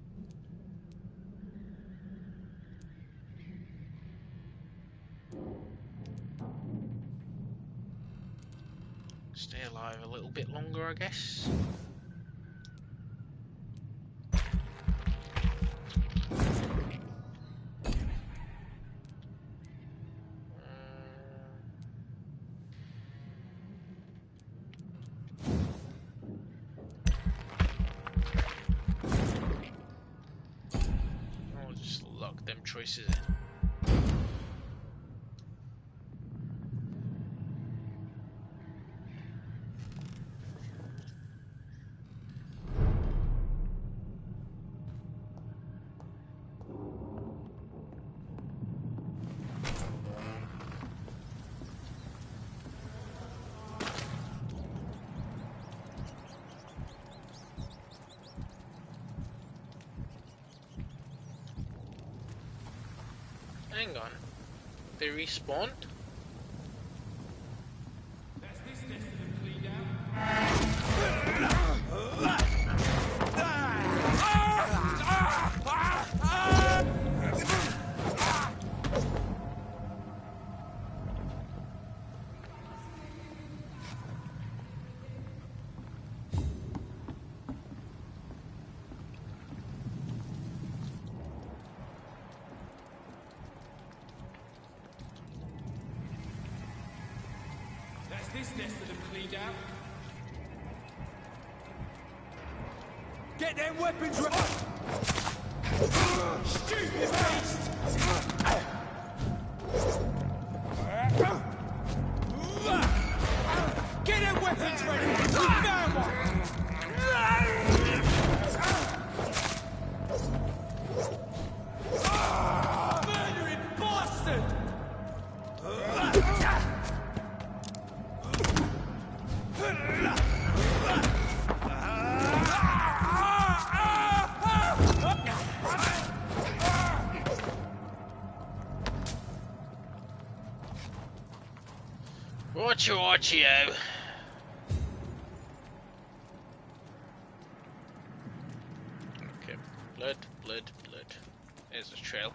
Stay alive a little bit longer, I guess. choices. Hang on. They respawned? This nest of them cleaned out. Get them weapons ready! Stupid beast! Get them weapons ready! We found one! Murdering bastard! Watch you. Okay, blood. There's a trail.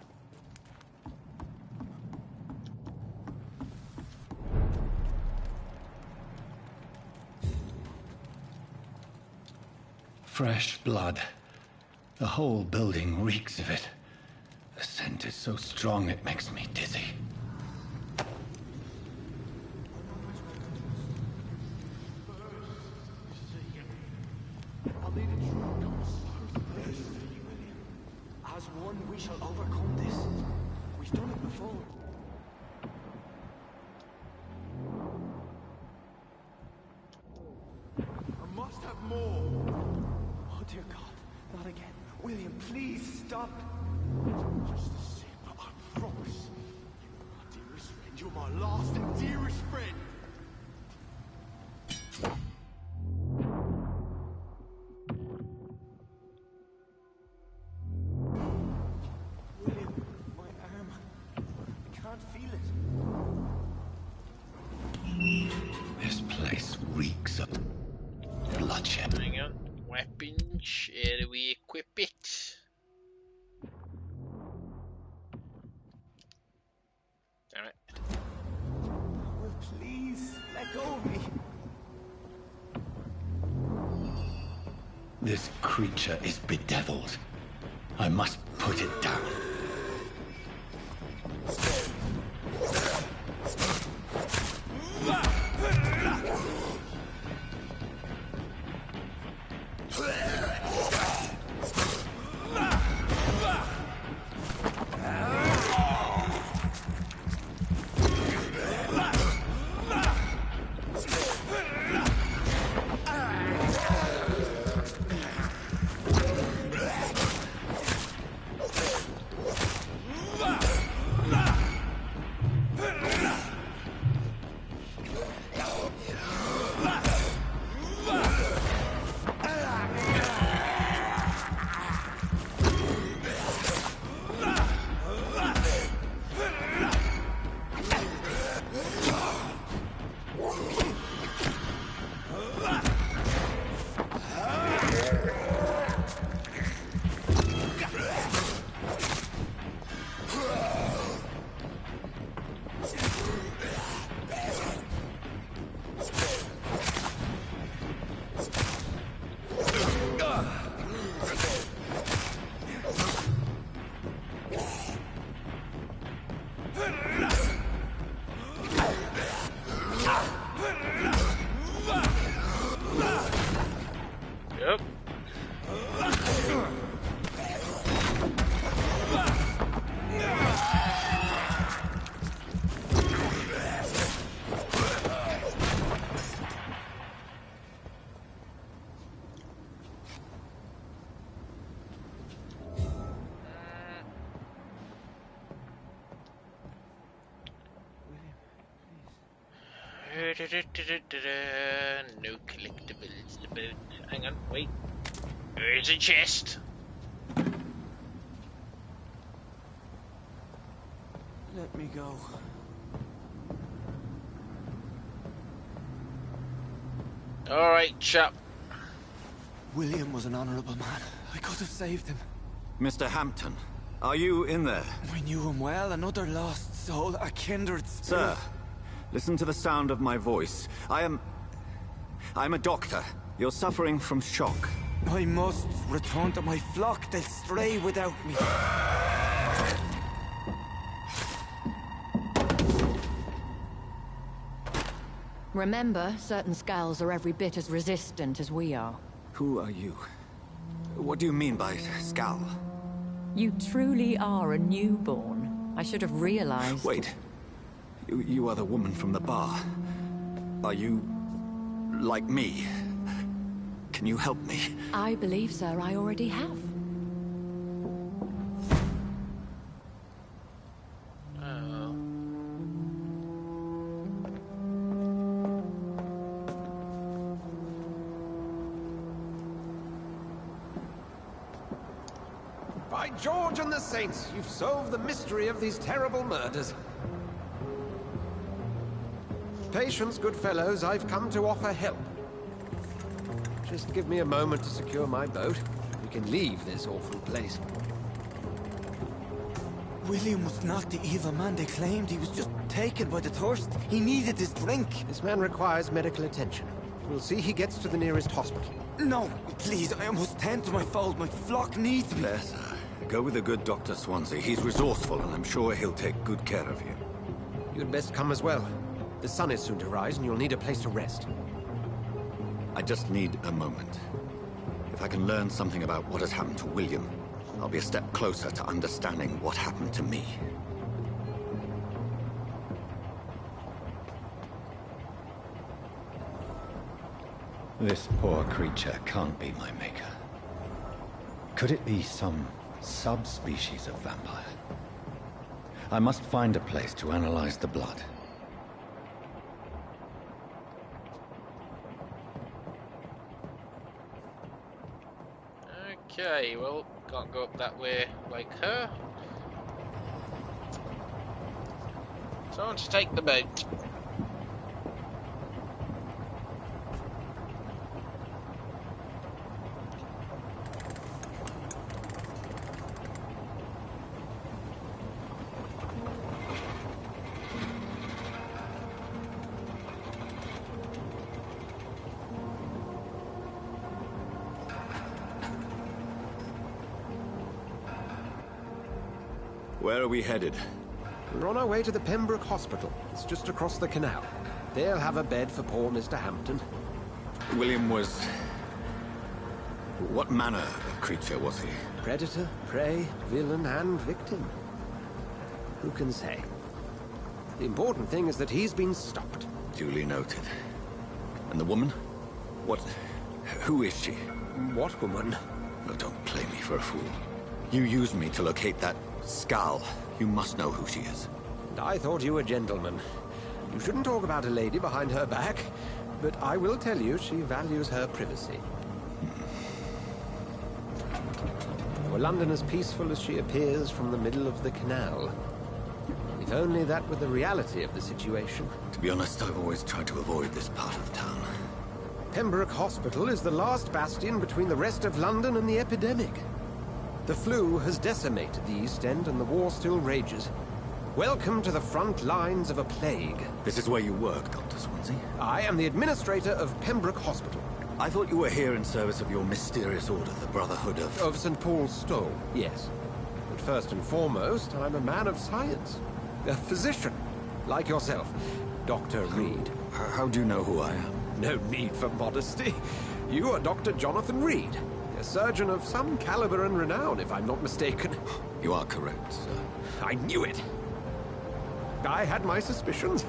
Fresh blood. The whole building reeks of it. The scent is so strong it makes me dizzy. As one, we shall overcome this. We've done it before. I must have more. Oh dear God, not again. William, please stop. Just the same, but I promise. You're my dearest friend. You're my last and dearest friend. This place reeks of bloodshed. Hang on. Weapons. How do we equip it? Damn it. Well, please, let go of me. This creature is bedeviled. I must put it down. No collectibles about. Hang on, wait. There's a chest. Let me go. Alright, chap. William was an honorable man. I could have saved him. Mr. Hampton, are you in there? I knew him well, another lost soul, a kindred spirit. Sir, listen to the sound of my voice. I'm a doctor. You're suffering from shock. I must return to my flock. They'll stray without me. Remember, certain skulls are every bit as resistant as we are. Who are you? What do you mean by Skal? You truly are a newborn. I should have realized. Wait. You are the woman from the bar. Are you... like me? Can you help me? I believe, sir, I already have. By George and the Saints, you've solved the mystery of these terrible murders. Patience, good fellows, I've come to offer help. Just give me a moment to secure my boat. We can leave this awful place. William was not the evil man they claimed. He was just taken by the thirst. He needed his drink. This man requires medical attention. We'll see he gets to the nearest hospital. No, please, I must tend to my fold. My flock needs me. There, sir. Go with the good Dr. Swansea. He's resourceful, and I'm sure he'll take good care of you. You'd best come as well. The sun is soon to rise, and you'll need a place to rest. I just need a moment. If I can learn something about what has happened to William, I'll be a step closer to understanding what happened to me. This poor creature can't be my maker. Could it be some subspecies of vampire? I must find a place to analyze the blood. Okay, well, can't go up that way like her. So on to take the boat. Where are we headed? We're on our way to the Pembroke Hospital. It's just across the canal. They'll have a bed for poor Mr. Hampton. William was... what manner of creature was he? Predator, prey, villain, and victim. Who can say? The important thing is that he's been stopped. Duly noted. And the woman? What... who is she? What woman? Oh, don't play me for a fool. You used me to locate that Skal. You must know who she is. And I thought you a gentleman. You shouldn't talk about a lady behind her back, but I will tell you she values her privacy. Were London as peaceful as she appears from the middle of the canal? If only that were the reality of the situation. To be honest, I've always tried to avoid this part of town. Pembroke Hospital is the last bastion between the rest of London and the epidemic. The flu has decimated the East End and the war still rages. Welcome to the front lines of a plague. This is where you work, Dr. Swansea? I am the administrator of Pembroke Hospital. I thought you were here in service of your mysterious order, the Brotherhood of... Of St. Paul's Stole, yes. But first and foremost, I'm a man of science. A physician, like yourself, Dr. Reed. How do you know who I am? No need for modesty. You are Dr. Jonathan Reed. A surgeon of some caliber and renown, if I'm not mistaken. You are correct, sir. I knew it. I had my suspicions.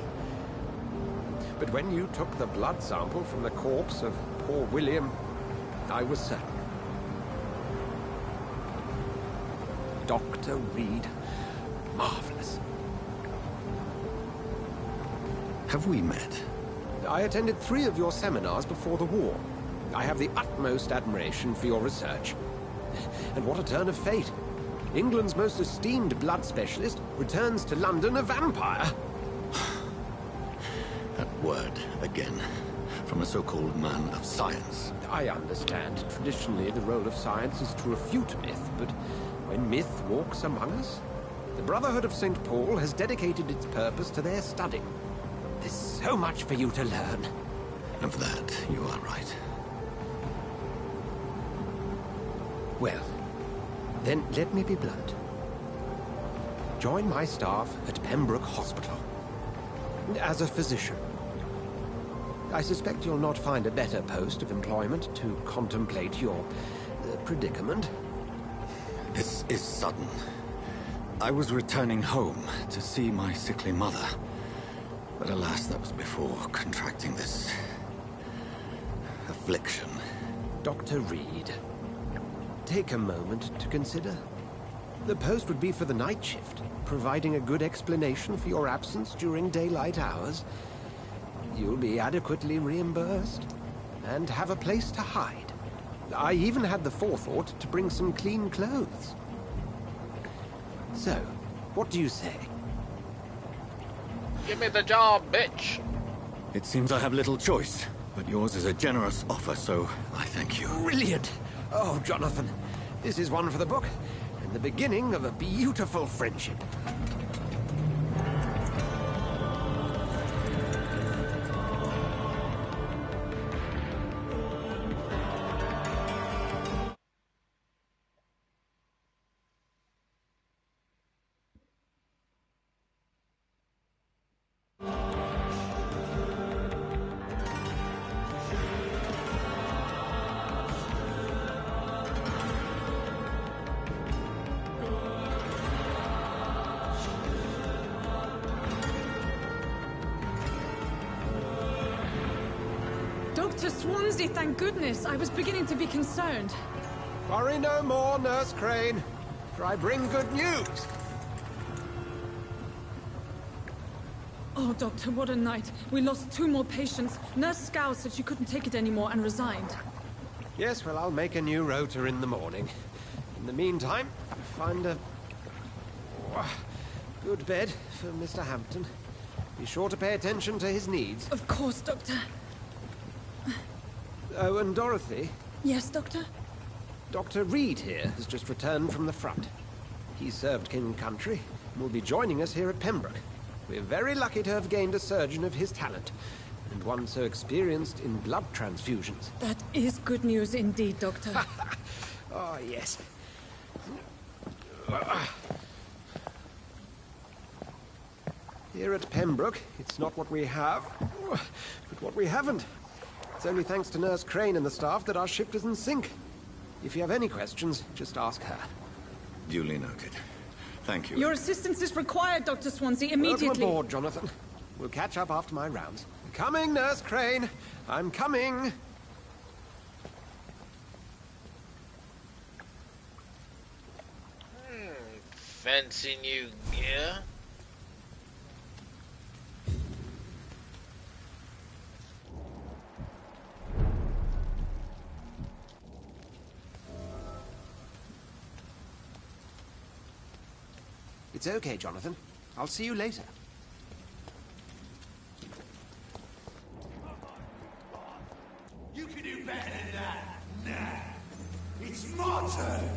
But when you took the blood sample from the corpse of poor William, I was certain. Dr. Reed. Marvelous. Have we met? I attended 3 of your seminars before the war. I have the utmost admiration for your research. And what a turn of fate. England's most esteemed blood specialist returns to London a vampire. That word, again, from a so-called man of science. I understand. Traditionally, the role of science is to refute myth, but when myth walks among us, the Brotherhood of St. Paul has dedicated its purpose to their study. There's so much for you to learn. Of that, you are right. Well, then let me be blunt. Join my staff at Pembroke Hospital. As a physician. I suspect you'll not find a better post of employment to contemplate your predicament. This is sudden. I was returning home to see my sickly mother. But alas, that was before contracting this affliction. Dr. Reed, take a moment to consider. The post would be for the night shift, providing a good explanation for your absence during daylight hours. You'll be adequately reimbursed, and have a place to hide. I even had the forethought to bring some clean clothes. So, what do you say? Give me the job, bitch! It seems I have little choice, but yours is a generous offer, so I thank you. Brilliant! Oh, Jonathan, this is one for the book, and the beginning of a beautiful friendship. Dr. Swansea, thank goodness. I was beginning to be concerned. Worry no more, Nurse Crane, for I bring good news. Oh, Doctor, what a night. We lost 2 more patients. Nurse Scow said she couldn't take it anymore and resigned. Yes, well, I'll make a new rota in the morning. In the meantime, find a good bed for Mr. Hampton. Be sure to pay attention to his needs. Of course, Doctor. Oh, and Dorothy? Yes, Doctor? Dr. Reed here has just returned from the front. He served King Country and will be joining us here at Pembroke. We're very lucky to have gained a surgeon of his talent, and one so experienced in blood transfusions. That is good news indeed, Doctor. Oh, yes. Here at Pembroke, it's not what we have, but what we haven't. It's only thanks to Nurse Crane and the staff that our ship is in sync. If you have any questions, just ask her. Duly noted. Thank you. Your assistance is required, Dr. Swansea, immediately. Welcome aboard, Jonathan. We'll catch up after my rounds. Coming, Nurse Crane. I'm coming. Fancy new gear? It's okay, Jonathan. I'll see you later. You can do better than that. Nah. It's my turn.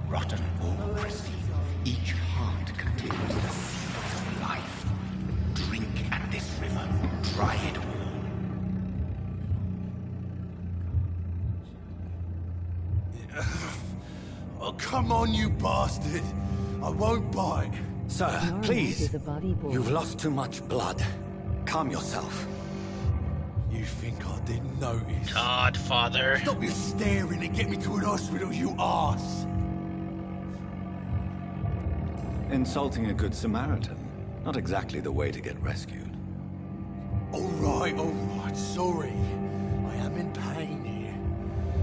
Rotten or pristine, each heart contains the seed of life. Drink at this river, try it all. Oh, come on, you bastard. I won't bite. Sir, please. You've lost too much blood. Calm yourself. You think I didn't notice? Godfather. Stop your staring and get me to an hospital, you arse. Insulting a good Samaritan. Not exactly the way to get rescued. All right, sorry. I am in pain here.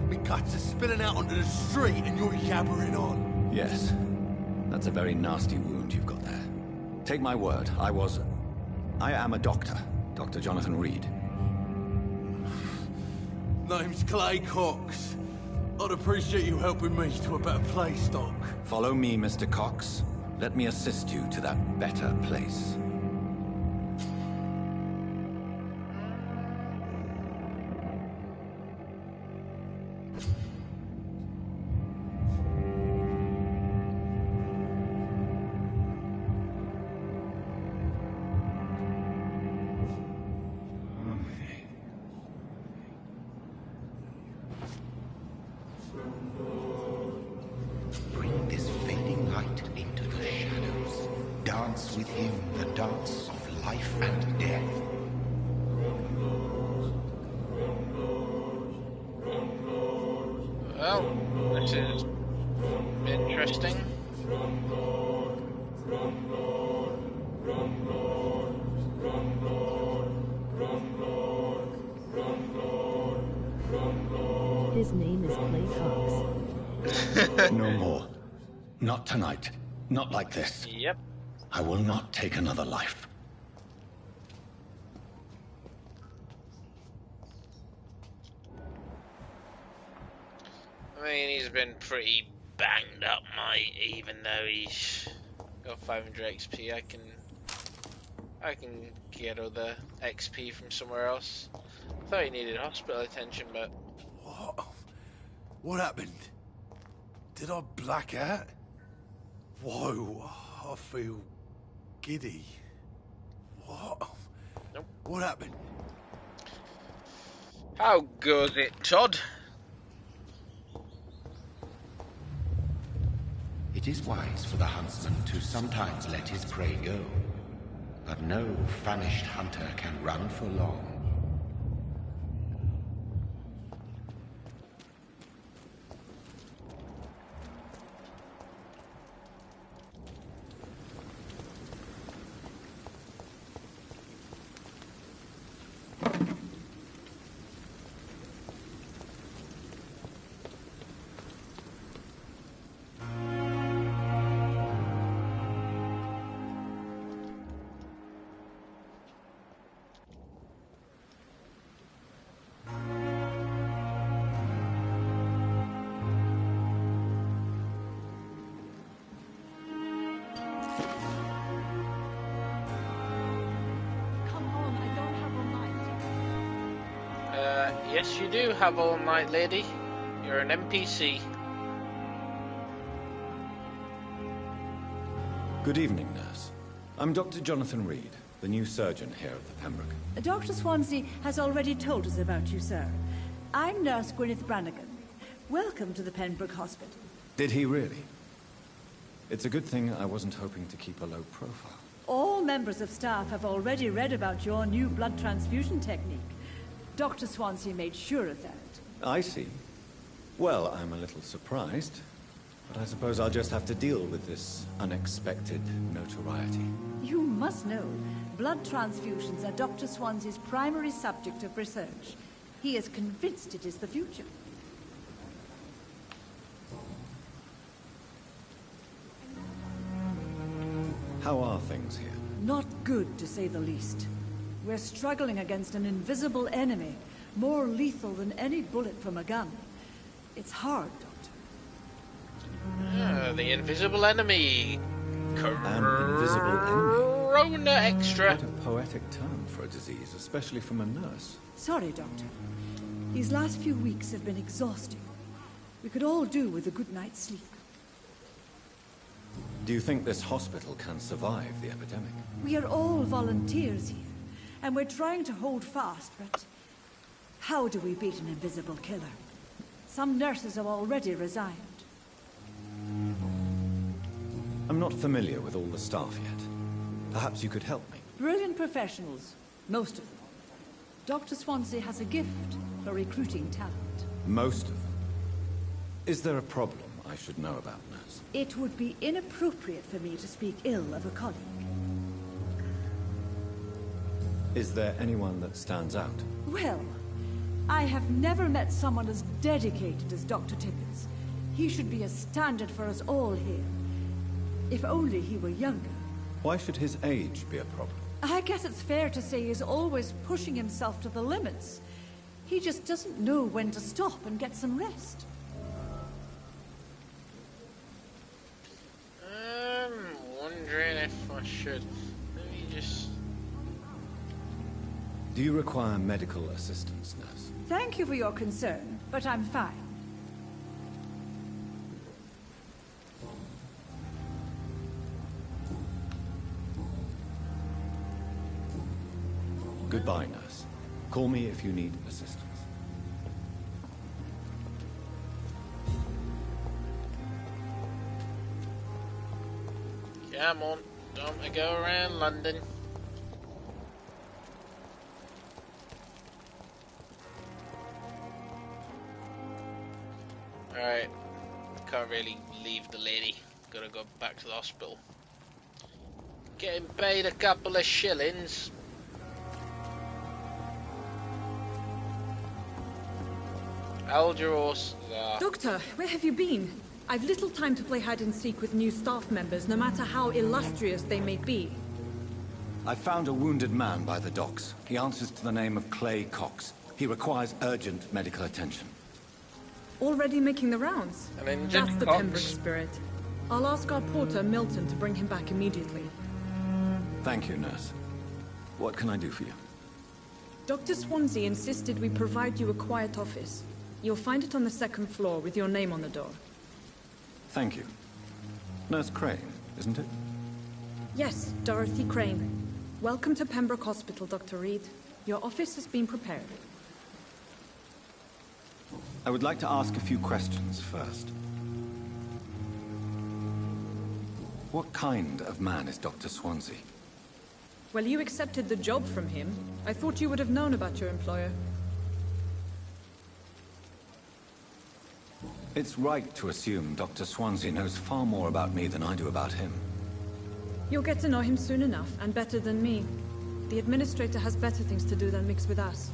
My guts are spilling out onto the street and you're yabbering on. Yes. That's a very nasty wound you've got there. Take my word, I am a doctor. Dr. Jonathan Reed. Name's Clay Cox. I'd appreciate you helping me to a better place, Doc. Follow me, Mr. Cox. Let me assist you to that better place. Bring this fading light into the shadows. Dance with him the dance of life and death. Well, this is interesting. His name is Clay Cox. No more. Not tonight. Not like this. Yep. I will not take another life. I mean, he's been pretty banged up, mate. Even though he's got 500 XP, I can get other XP from somewhere else. I thought he needed hospital attention, but What happened? Did I black out? Whoa, I feel giddy. What? Nope. What happened? How goes it, Todd? It is wise for the huntsman to sometimes let his prey go, but no famished hunter can run for long. Yes, you do have all night, lady. You're an NPC. Good evening, nurse. I'm Dr. Jonathan Reed, the new surgeon here at the Pembroke. Dr. Swansea has already told us about you, sir. I'm Nurse Gwyneth Brannigan. Welcome to the Pembroke Hospital. Did he really? It's a good thing I wasn't hoping to keep a low profile. All members of staff have already read about your new blood transfusion technique. Dr. Swansea made sure of that. I see. Well, I'm a little surprised, but I suppose I'll just have to deal with this unexpected notoriety. You must know, blood transfusions are Dr. Swansea's primary subject of research. He is convinced it is the future. How are things here? Not good, to say the least. We're struggling against an invisible enemy, more lethal than any bullet from a gun. It's hard, Doctor. The invisible enemy. An invisible enemy? Corona extra. What a poetic term for a disease, especially from a nurse. Sorry, Doctor. These last few weeks have been exhausting. We could all do with a good night's sleep. Do you think this hospital can survive the epidemic? We are all volunteers here, and we're trying to hold fast, but how do we beat an invisible killer? Some nurses have already resigned. I'm not familiar with all the staff yet. Perhaps you could help me. Brilliant professionals, most of them. Dr. Swansea has a gift for recruiting talent. Most of them? Is there a problem I should know about, nurse? It would be inappropriate for me to speak ill of a colleague. Is there anyone that stands out? Well, I have never met someone as dedicated as Dr. Tippins. He should be a standard for us all here. If only he were younger Why should his age be a problem? I guess it's fair to say he's always pushing himself to the limits. He just doesn't know when to stop and get some rest. I'm wondering if I should. Let me just... Do you require medical assistance, nurse? Thank you for your concern, but I'm fine. Goodbye, nurse. Call me if you need assistance. Come on, don't go around London. Alright, can't really leave the lady. Gotta go back to the hospital. Getting paid a couple of shillings. Hold your horse. Doctor, where have you been? I've little time to play hide and seek with new staff members, no matter how illustrious they may be. I found a wounded man by the docks. He answers to the name of Clay Cox. He requires urgent medical attention. Already making the rounds? An injured That's the Cox. Pembroke spirit. I'll ask our porter, Milton, to bring him back immediately. Thank you, nurse. What can I do for you? Dr. Swansea insisted we provide you a quiet office. You'll find it on the second floor with your name on the door. Thank you. Nurse Crane, isn't it? Yes, Dorothy Crane. Welcome to Pembroke Hospital, Dr. Reed. Your office has been prepared. I would like to ask a few questions first. What kind of man is Dr. Swansea? Well, you accepted the job from him. I thought you would have known about your employer. It's right to assume Dr. Swansea knows far more about me than I do about him. You'll get to know him soon enough, and better than me. The administrator has better things to do than mix with us.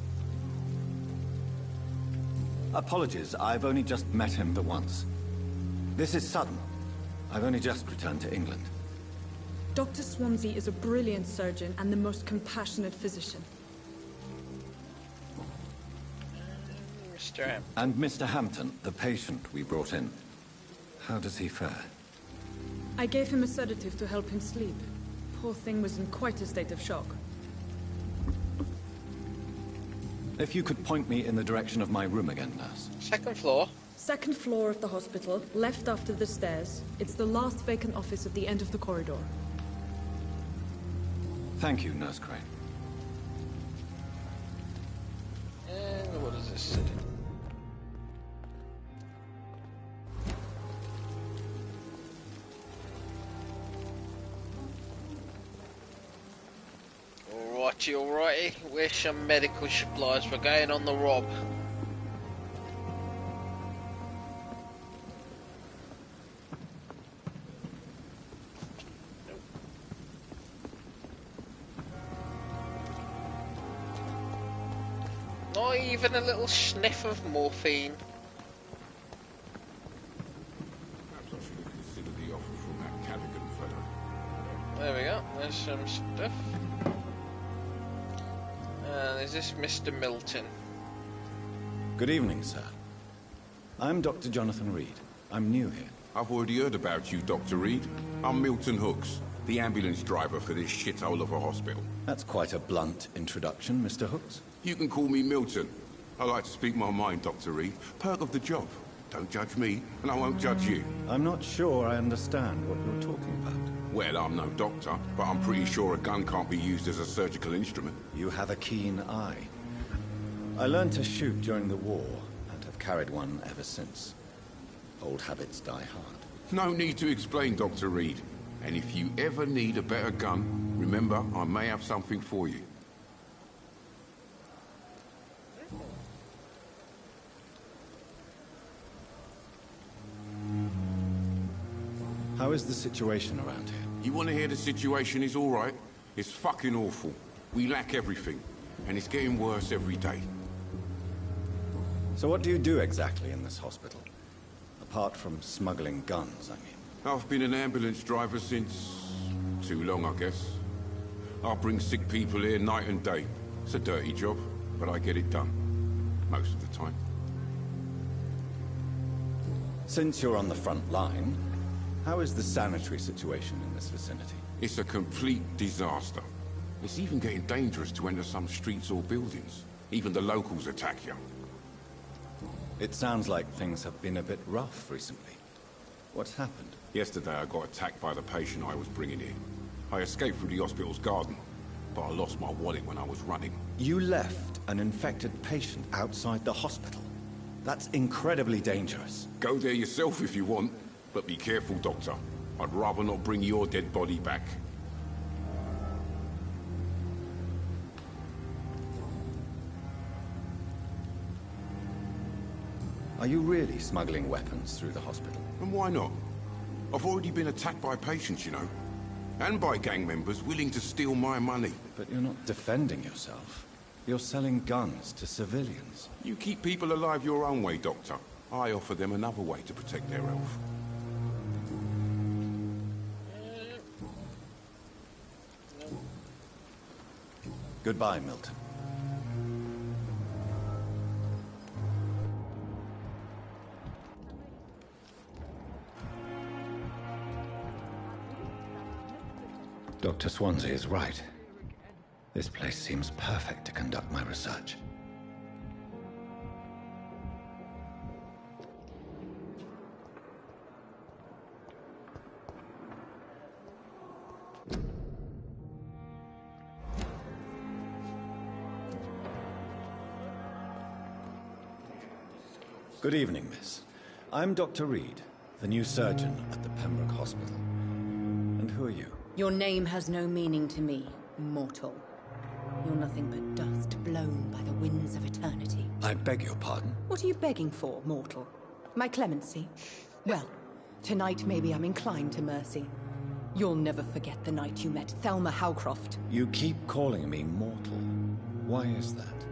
Apologies, I've only just met him the once. This is sudden. I've only just returned to England. Dr. Swansea is a brilliant surgeon and the most compassionate physician. Mr. M. And Mr. Hampton, the patient we brought in. How does he fare? I gave him a sedative to help him sleep. Poor thing was in quite a state of shock. If you could point me in the direction of my room again, nurse. Second floor. Second floor of the hospital, left after the stairs. It's the last vacant office at the end of the corridor. Thank you, Nurse Crane. And what does this say? Alrighty. Where's some medical supplies? We're going on the rob. Not even a little sniff of morphine. Perhaps I should have considered the offer from that Callaghan fellow. There we go. There's some stuff. Is this Mr. Milton? Good evening, sir. I'm Dr. Jonathan Reed. I'm new here. I've already heard about you, Dr. Reed. I'm Milton Hooks, the ambulance driver for this shithole of a hospital. That's quite a blunt introduction, Mr. Hooks. You can call me Milton. I like to speak my mind, Dr. Reed. Perk of the job. Don't judge me, and I won't judge you. I'm not sure I understand what you're talking about. Well, I'm no doctor, but I'm pretty sure a gun can't be used as a surgical instrument. You have a keen eye. I learned to shoot during the war, and have carried one ever since. Old habits die hard. No need to explain, Dr. Reed. And if you ever need a better gun, remember, I may have something for you. How is the situation around here? You want to hear the situation is all right? It's fucking awful. We lack everything, and it's getting worse every day. So what do you do exactly in this hospital? Apart from smuggling guns, I mean. I've been an ambulance driver since Too long, I guess. I bring sick people here night and day. It's a dirty job, but I get it done. Most of the time. Since you're on the front line, how is the sanitary situation in this vicinity? It's a complete disaster. It's even getting dangerous to enter some streets or buildings. Even the locals attack you. It sounds like things have been a bit rough recently. What's happened? Yesterday I got attacked by the patient I was bringing in. I escaped through the hospital's garden, but I lost my wallet when I was running. You left an infected patient outside the hospital? That's incredibly dangerous. Go there yourself if you want, but be careful, Doctor. I'd rather not bring your dead body back. Are you really smuggling weapons through the hospital? And why not? I've already been attacked by patients, you know. And by gang members willing to steal my money. But you're not defending yourself. You're selling guns to civilians. You keep people alive your own way, Doctor. I offer them another way to protect their health. Goodbye, Milton. Dr. Swansea is right. This place seems perfect to conduct my research. Good evening, miss. I'm Dr. Reed, the new surgeon at the Pembroke Hospital. And who are you? Your name has no meaning to me, mortal. You're nothing but dust blown by the winds of eternity. I beg your pardon? What are you begging for, mortal? My clemency? Well, tonight maybe I'm inclined to mercy. You'll never forget the night you met Thelma Howcroft. You keep calling me mortal. Why is that?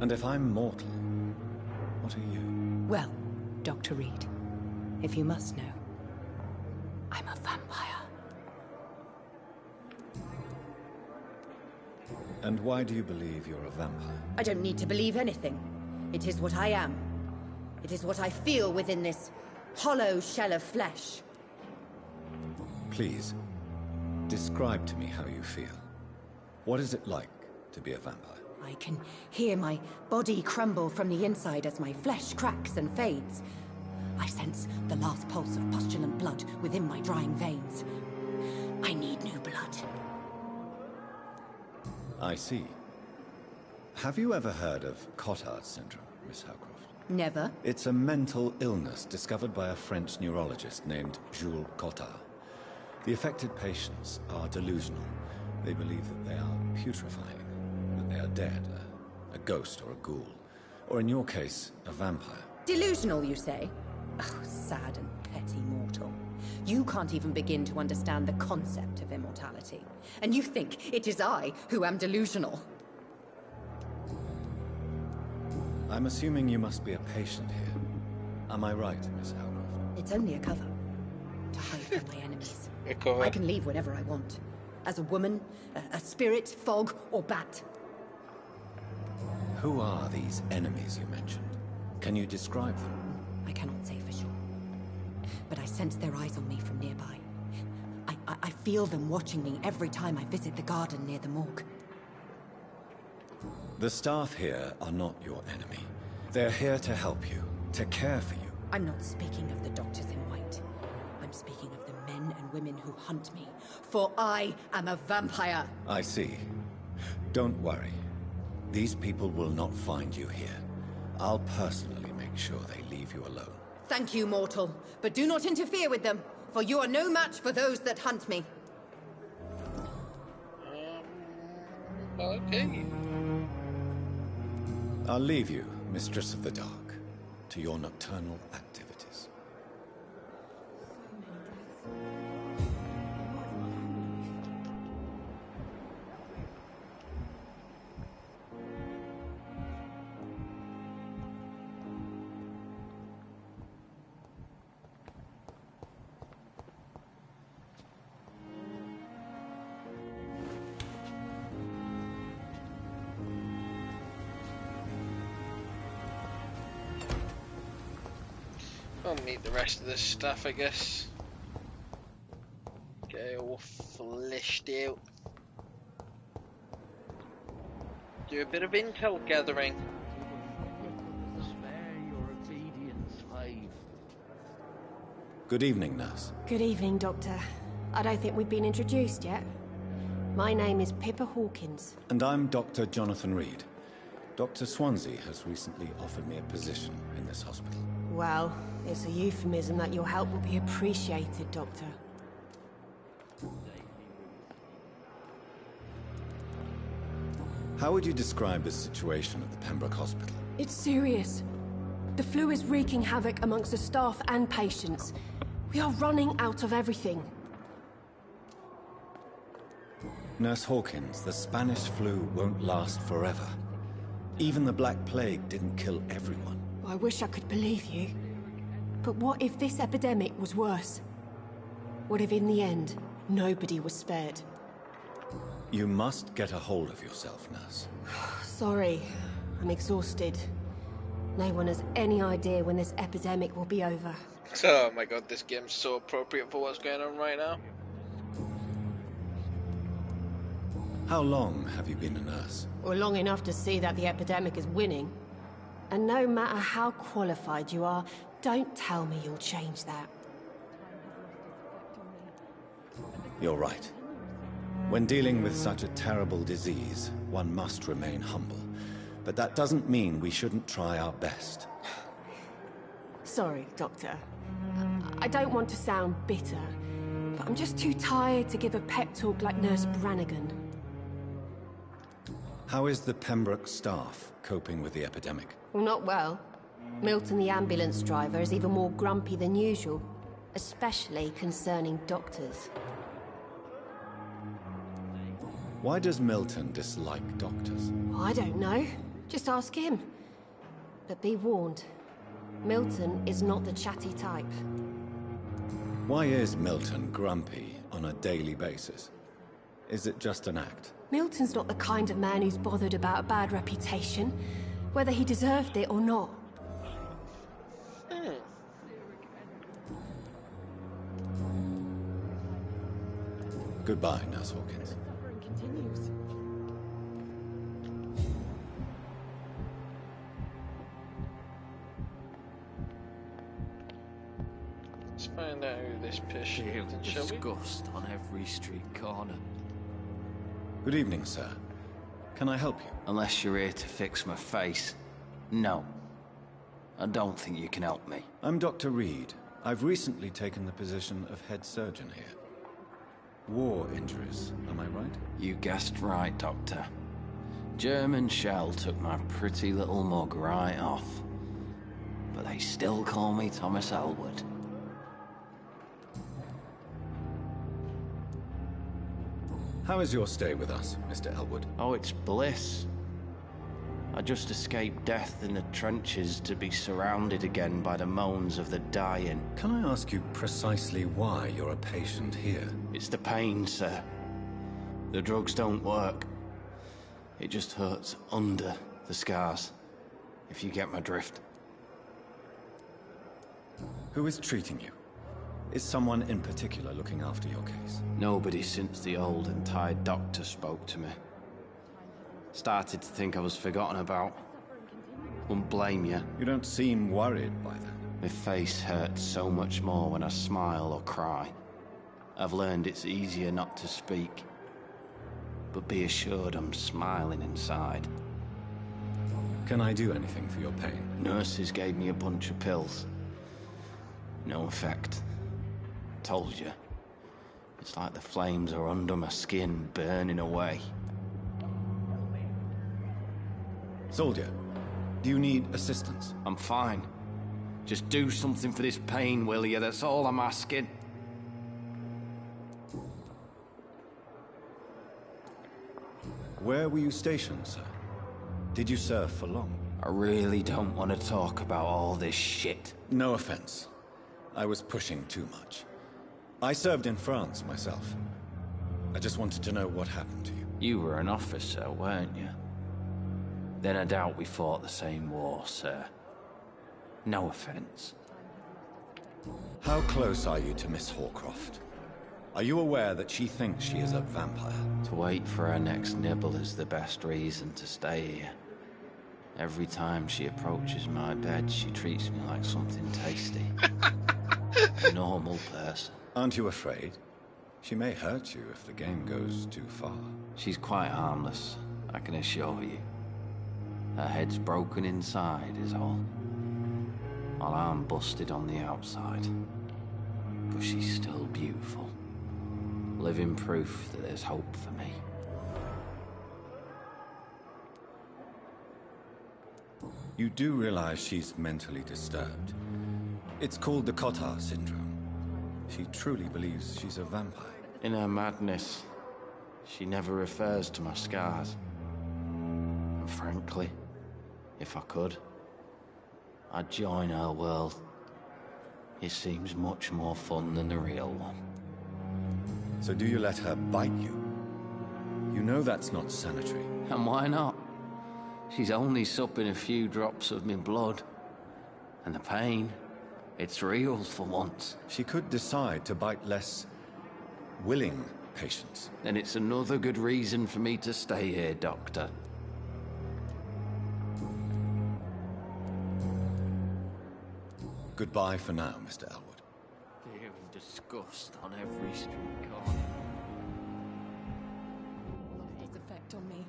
And if I'm mortal, what are you? Well, Dr. Reed, if you must know, I'm a vampire. And why do you believe you're a vampire? I don't need to believe anything. It is what I am. It is what I feel within this hollow shell of flesh. Please, describe to me how you feel. What is it like to be a vampire? I can hear my body crumble from the inside as my flesh cracks and fades. I sense the last pulse of pustulant blood within my drying veins. I need new blood. I see. Have you ever heard of Cotard syndrome, Miss Howcroft? Never. It's a mental illness discovered by a French neurologist named Jules Cotard. The affected patients are delusional. They believe that they are putrefying, that they are dead, a ghost or a ghoul, or in your case, a vampire. Delusional, you say? Oh, sad and petty mortal. You can't even begin to understand the concept of immortality. And you think it is I who am delusional. I'm assuming you must be a patient here. Am I right, Miss Howcroft? It's only a cover. To hide from my enemies. A cover. I can leave whenever I want. As a woman, a spirit, fog, or bat. Who are these enemies you mentioned? Can you describe them? I cannot say for sure. But I sense their eyes on me from nearby. I feel them watching me every time I visit the garden near the morgue. The staff here are not your enemy. They're here to help you, to care for you. I'm not speaking of the doctors in white. I'm speaking of the men and women who hunt me. For I am a vampire. I see. Don't worry. These people will not find you here. I'll personally make sure they leave you alone. Thank you, mortal. But do not interfere with them, for you are no match for those that hunt me. Okay. I'll leave you, Mistress of the Dark, to your nocturnal activities. I'll meet the rest of the staff, I guess. Get all fleshed out. Do a bit of intel gathering. Good evening, nurse. Good evening, Doctor. I don't think we've been introduced yet. My name is Pippa Hawkins. And I'm Dr. Jonathan Reed. Dr. Swansea has recently offered me a position in this hospital. Well, it's a euphemism that your help will be appreciated, Doctor. How would you describe the situation at the Pembroke Hospital? It's serious. The flu is wreaking havoc amongst the staff and patients. We are running out of everything. Nurse Hawkins, the Spanish flu won't last forever. Even the Black Plague didn't kill everyone. I wish I could believe you. But what if this epidemic was worse? What if in the end, nobody was spared? You must get a hold of yourself, nurse. Sorry, I'm exhausted. No one has any idea when this epidemic will be over. Oh my god, this game's so appropriate for what's going on right now. How long have you been a nurse? Well, long enough to see that the epidemic is winning. And no matter how qualified you are, don't tell me you'll change that. You're right. When dealing with such a terrible disease, one must remain humble. But that doesn't mean we shouldn't try our best. Sorry, Doctor. I don't want to sound bitter, but I'm just too tired to give a pep talk like Nurse Brannigan. How is the Pembroke staff coping with the epidemic? Well, not well. Milton, the ambulance driver, is even more grumpy than usual, especially concerning doctors. Why does Milton dislike doctors? I don't know. Just ask him. But be warned, Milton is not the chatty type. Why is Milton grumpy on a daily basis? Is it just an act? Milton's not the kind of man who's bothered about a bad reputation, whether he deserved it or not. Goodbye, Nurse Hawkins. Continues. Let's find out who this patient is, shall we? Disgust on every street corner. Good evening, sir. Can I help you? Unless you're here to fix my face. No. I don't think you can help me. I'm Dr. Reed. I've recently taken the position of head surgeon here. War injuries, am I right? You guessed right, Doctor. German shell took my pretty little mug right off. But they still call me Thomas Elwood. How is your stay with us, Mr. Elwood? Oh, it's bliss. I just escaped death in the trenches to be surrounded again by the moans of the dying. Can I ask you precisely why you're a patient here? It's the pain, sir. The drugs don't work. It just hurts under the scars, if you get my drift. Who is treating you? Is someone in particular looking after your case? Nobody since the old and tired doctor spoke to me. Started to think I was forgotten about. Wouldn't blame you. You don't seem worried by that. My face hurts so much more when I smile or cry. I've learned it's easier not to speak. But be assured I'm smiling inside. Can I do anything for your pain? Nurses gave me a bunch of pills. No effect. Told you. It's like the flames are under my skin, burning away. Soldier, do you need assistance? I'm fine. Just do something for this pain, will you? That's all I'm asking. Where were you stationed, sir? Did you serve for long? I really don't want to talk about all this shit. No offense. I was pushing too much. I served in France myself. I just wanted to know what happened to you. You were an officer, weren't you? Then I doubt we fought the same war, sir. No offense. How close are you to Miss Horcroft? Are you aware that she thinks she is a vampire? To wait for her next nibble is the best reason to stay here. Every time she approaches my bed, she treats me like something tasty. A normal person. Aren't you afraid? She may hurt you if the game goes too far. She's quite harmless, I can assure you. Her head's broken inside is all. While I'm busted on the outside. But she's still beautiful. Living proof that there's hope for me. You do realize she's mentally disturbed. It's called the Cotard syndrome. She truly believes she's a vampire. In her madness, she never refers to my scars. And frankly, if I could, I'd join her world. It seems much more fun than the real one. So do you let her bite you? You know that's not sanitary. And why not? She's only supping a few drops of my blood. And the pain, it's real for once. She could decide to bite less willing patients. Then it's another good reason for me to stay here, Doctor. Goodbye for now, Mr. Elwood. Fear of disgust on every street corner. Its effect on me.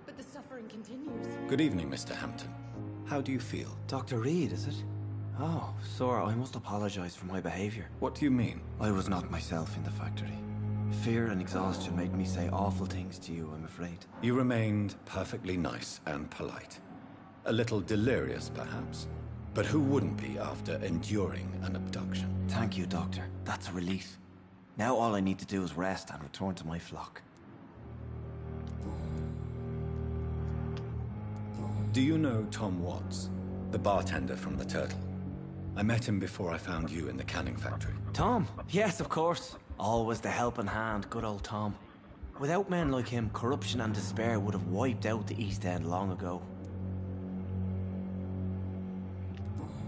But the suffering continues. Good evening, Mr. Hampton. How do you feel? Dr. Reed, is it? Oh, sir, I must apologize for my behavior. What do you mean? I was not myself in the factory. Fear and exhaustion made me say awful things to you, I'm afraid. You remained perfectly nice and polite. A little delirious, perhaps. But who wouldn't be after enduring an abduction? Thank you, Doctor. That's a relief. Now all I need to do is rest and return to my flock. Do you know Tom Watts, the bartender from the Turtle? I met him before I found you in the canning factory. Tom? Yes, of course. Always the helping hand, good old Tom. Without men like him, corruption and despair would have wiped out the East End long ago.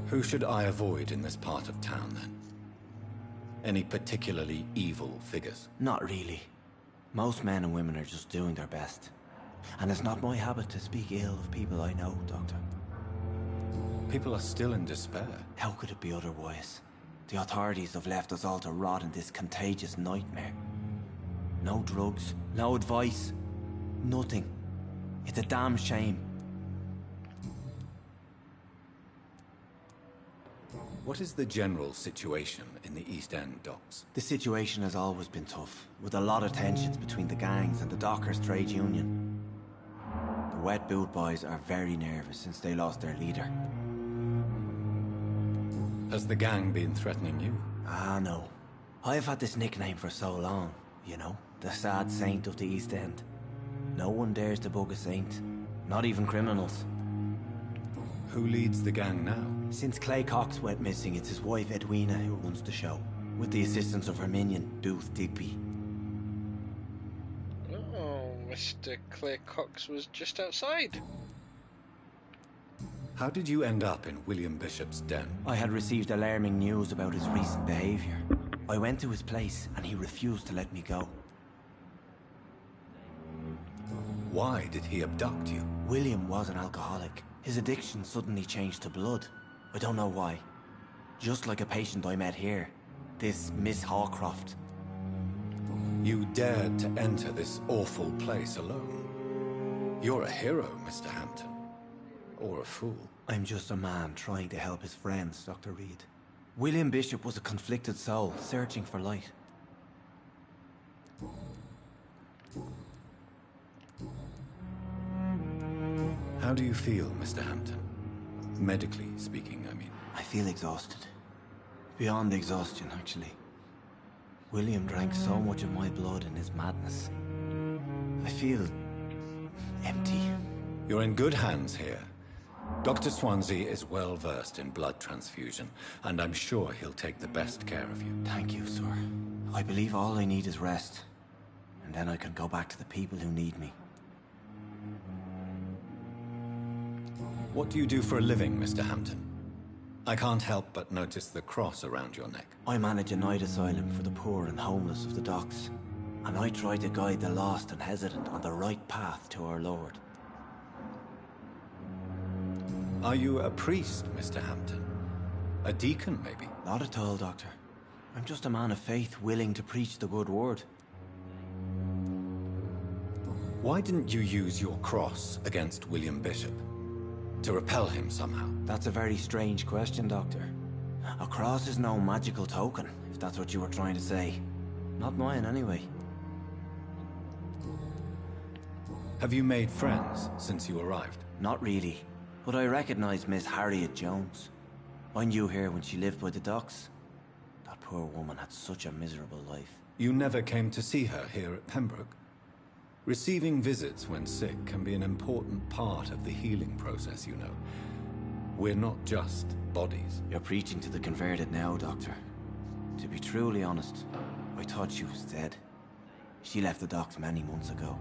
Who should I avoid in this part of town, then? Any particularly evil figures? Not really. Most men and women are just doing their best. And it's not my habit to speak ill of people I know, Doctor. People are still in despair. How could it be otherwise? The authorities have left us all to rot in this contagious nightmare. No drugs, no advice, nothing. It's a damn shame. What is the general situation in the East End docks? The situation has always been tough, with a lot of tensions between the gangs and the dockers' trade union. The wet boot boys are very nervous since they lost their leader. Has the gang been threatening you? Ah, no. I've had this nickname for so long, you know, the sad saint of the East End. No one dares to bug a saint, not even criminals. Who leads the gang now? Since Clay Cox went missing, it's his wife Edwina who runs the show, with the assistance of her minion, Booth Digby. Oh, Mr. Clay Cox was just outside. How did you end up in William Bishop's den? I had received alarming news about his recent behavior. I went to his place and he refused to let me go. Why did he abduct you? William was an alcoholic. His addiction suddenly changed to blood. I don't know why. Just like a patient I met here. This Miss Hawcroft. You dared to enter this awful place alone. You're a hero, Mr. Hampton. Or a fool. I'm just a man trying to help his friends, Dr. Reed. William Bishop was a conflicted soul, searching for light. How do you feel, Mr. Hampton? Medically speaking, I mean. I feel exhausted. Beyond exhaustion, actually. William drank so much of my blood in his madness. I feel empty. You're in good hands here. Dr. Swansea is well versed in blood transfusion, and I'm sure he'll take the best care of you. Thank you, sir. I believe all I need is rest. And then I can go back to the people who need me. What do you do for a living, Mr. Hampton? I can't help but notice the cross around your neck. I manage a night asylum for the poor and homeless of the docks, and I try to guide the lost and hesitant on the right path to our Lord. Are you a priest, Mr. Hampton? A deacon, maybe? Not at all, Doctor. I'm just a man of faith willing to preach the good word. Why didn't you use your cross against William Bishop? To repel him somehow? That's a very strange question, Doctor. A cross is no magical token, if that's what you were trying to say. Not mine, anyway. Have you made friends since you arrived? Not really, but I recognize Miss Harriet Jones. I knew her when she lived by the docks. That poor woman had such a miserable life. You never came to see her here at Pembroke? Receiving visits when sick can be an important part of the healing process, you know. We're not just bodies. You're preaching to the converted now, Doctor. To be truly honest, I thought she was dead. She left the docks many months ago.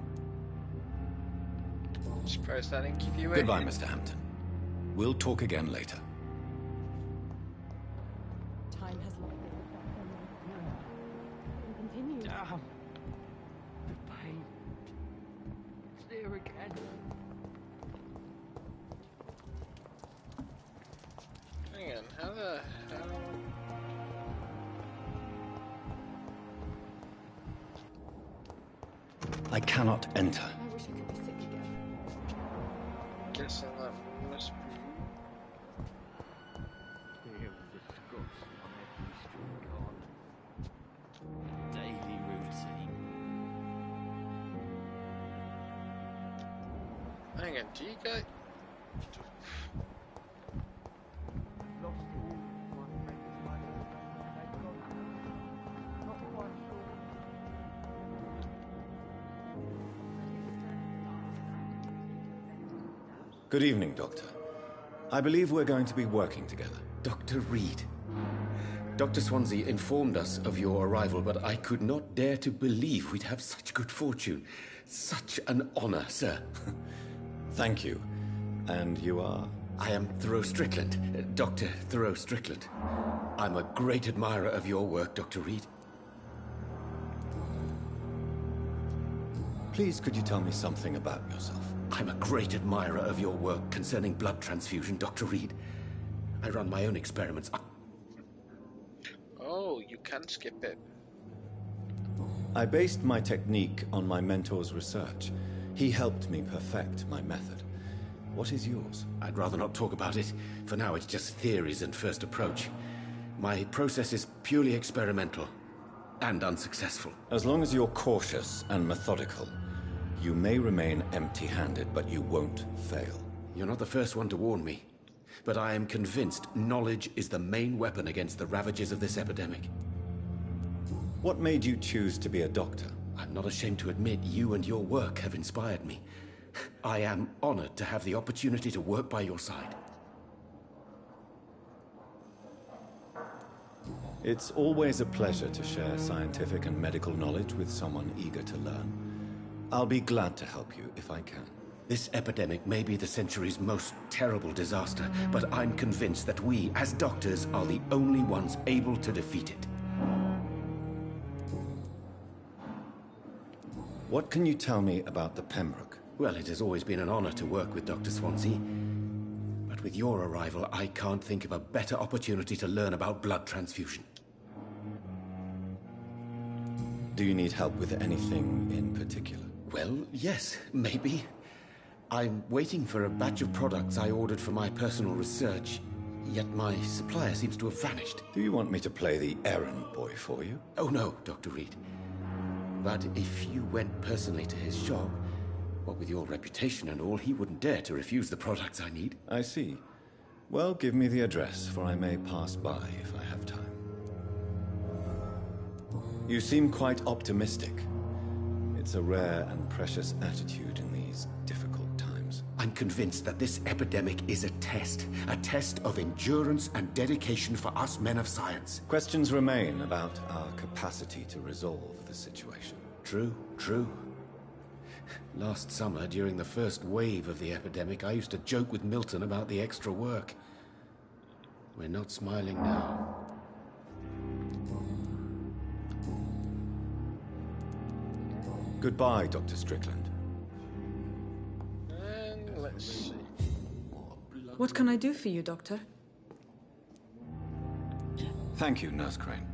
I'm surprised I didn't keep you waiting. Goodbye, Mr. Hampton. We'll talk again later. Time has long continued. Damn. The pain. It's there again. Hang on, how the hell? I cannot enter. I wish I could be sick again. Guessing that must be. Daily routine. Hang on, do you guys? Good evening, Doctor. I believe we're going to be working together. Dr. Reed. Dr. Swansea informed us of your arrival, but I could not dare to believe we'd have such good fortune. Such an honor, sir. Thank you. And you are? I am Thoreau Strickland, Dr. Thoreau Strickland. I'm a great admirer of your work, Dr. Reed. Please, could you tell me something about yourself? I'm a great admirer of your work concerning blood transfusion, Dr. Reed. I run my own experiments. Oh, you can skip it. I based my technique on my mentor's research. He helped me perfect my method. What is yours? I'd rather not talk about it. For now, it's just theories and first approach. My process is purely experimental and unsuccessful. As long as you're cautious and methodical, you may remain empty-handed, but you won't fail. You're not the first one to warn me, but I am convinced knowledge is the main weapon against the ravages of this epidemic. What made you choose to be a doctor? I'm not ashamed to admit you and your work have inspired me. I am honored to have the opportunity to work by your side. It's always a pleasure to share scientific and medical knowledge with someone eager to learn. I'll be glad to help you if I can. This epidemic may be the century's most terrible disaster, but I'm convinced that we, as doctors, are the only ones able to defeat it. What can you tell me about the Pembroke? Well, it has always been an honor to work with Dr. Swansea. But with your arrival, I can't think of a better opportunity to learn about blood transfusion. Do you need help with anything in particular? Well, yes, maybe. I'm waiting for a batch of products I ordered for my personal research, yet my supplier seems to have vanished. Do you want me to play the errand boy for you? Oh no, Dr. Reed. But if you went personally to his shop, what with your reputation and all, he wouldn't dare to refuse the products I need. I see. Well, give me the address, for I may pass by if I have time. You seem quite optimistic. It's a rare and precious attitude in these difficult times. I'm convinced that this epidemic is a test of endurance and dedication for us men of science. Questions remain about our capacity to resolve the situation. True, true. Last summer, during the first wave of the epidemic, I used to joke with Milton about the extra work. We're not smiling now. Goodbye, Dr. Strickland. And let's see. What can I do for you, Doctor? Thank you, Nurse Crane.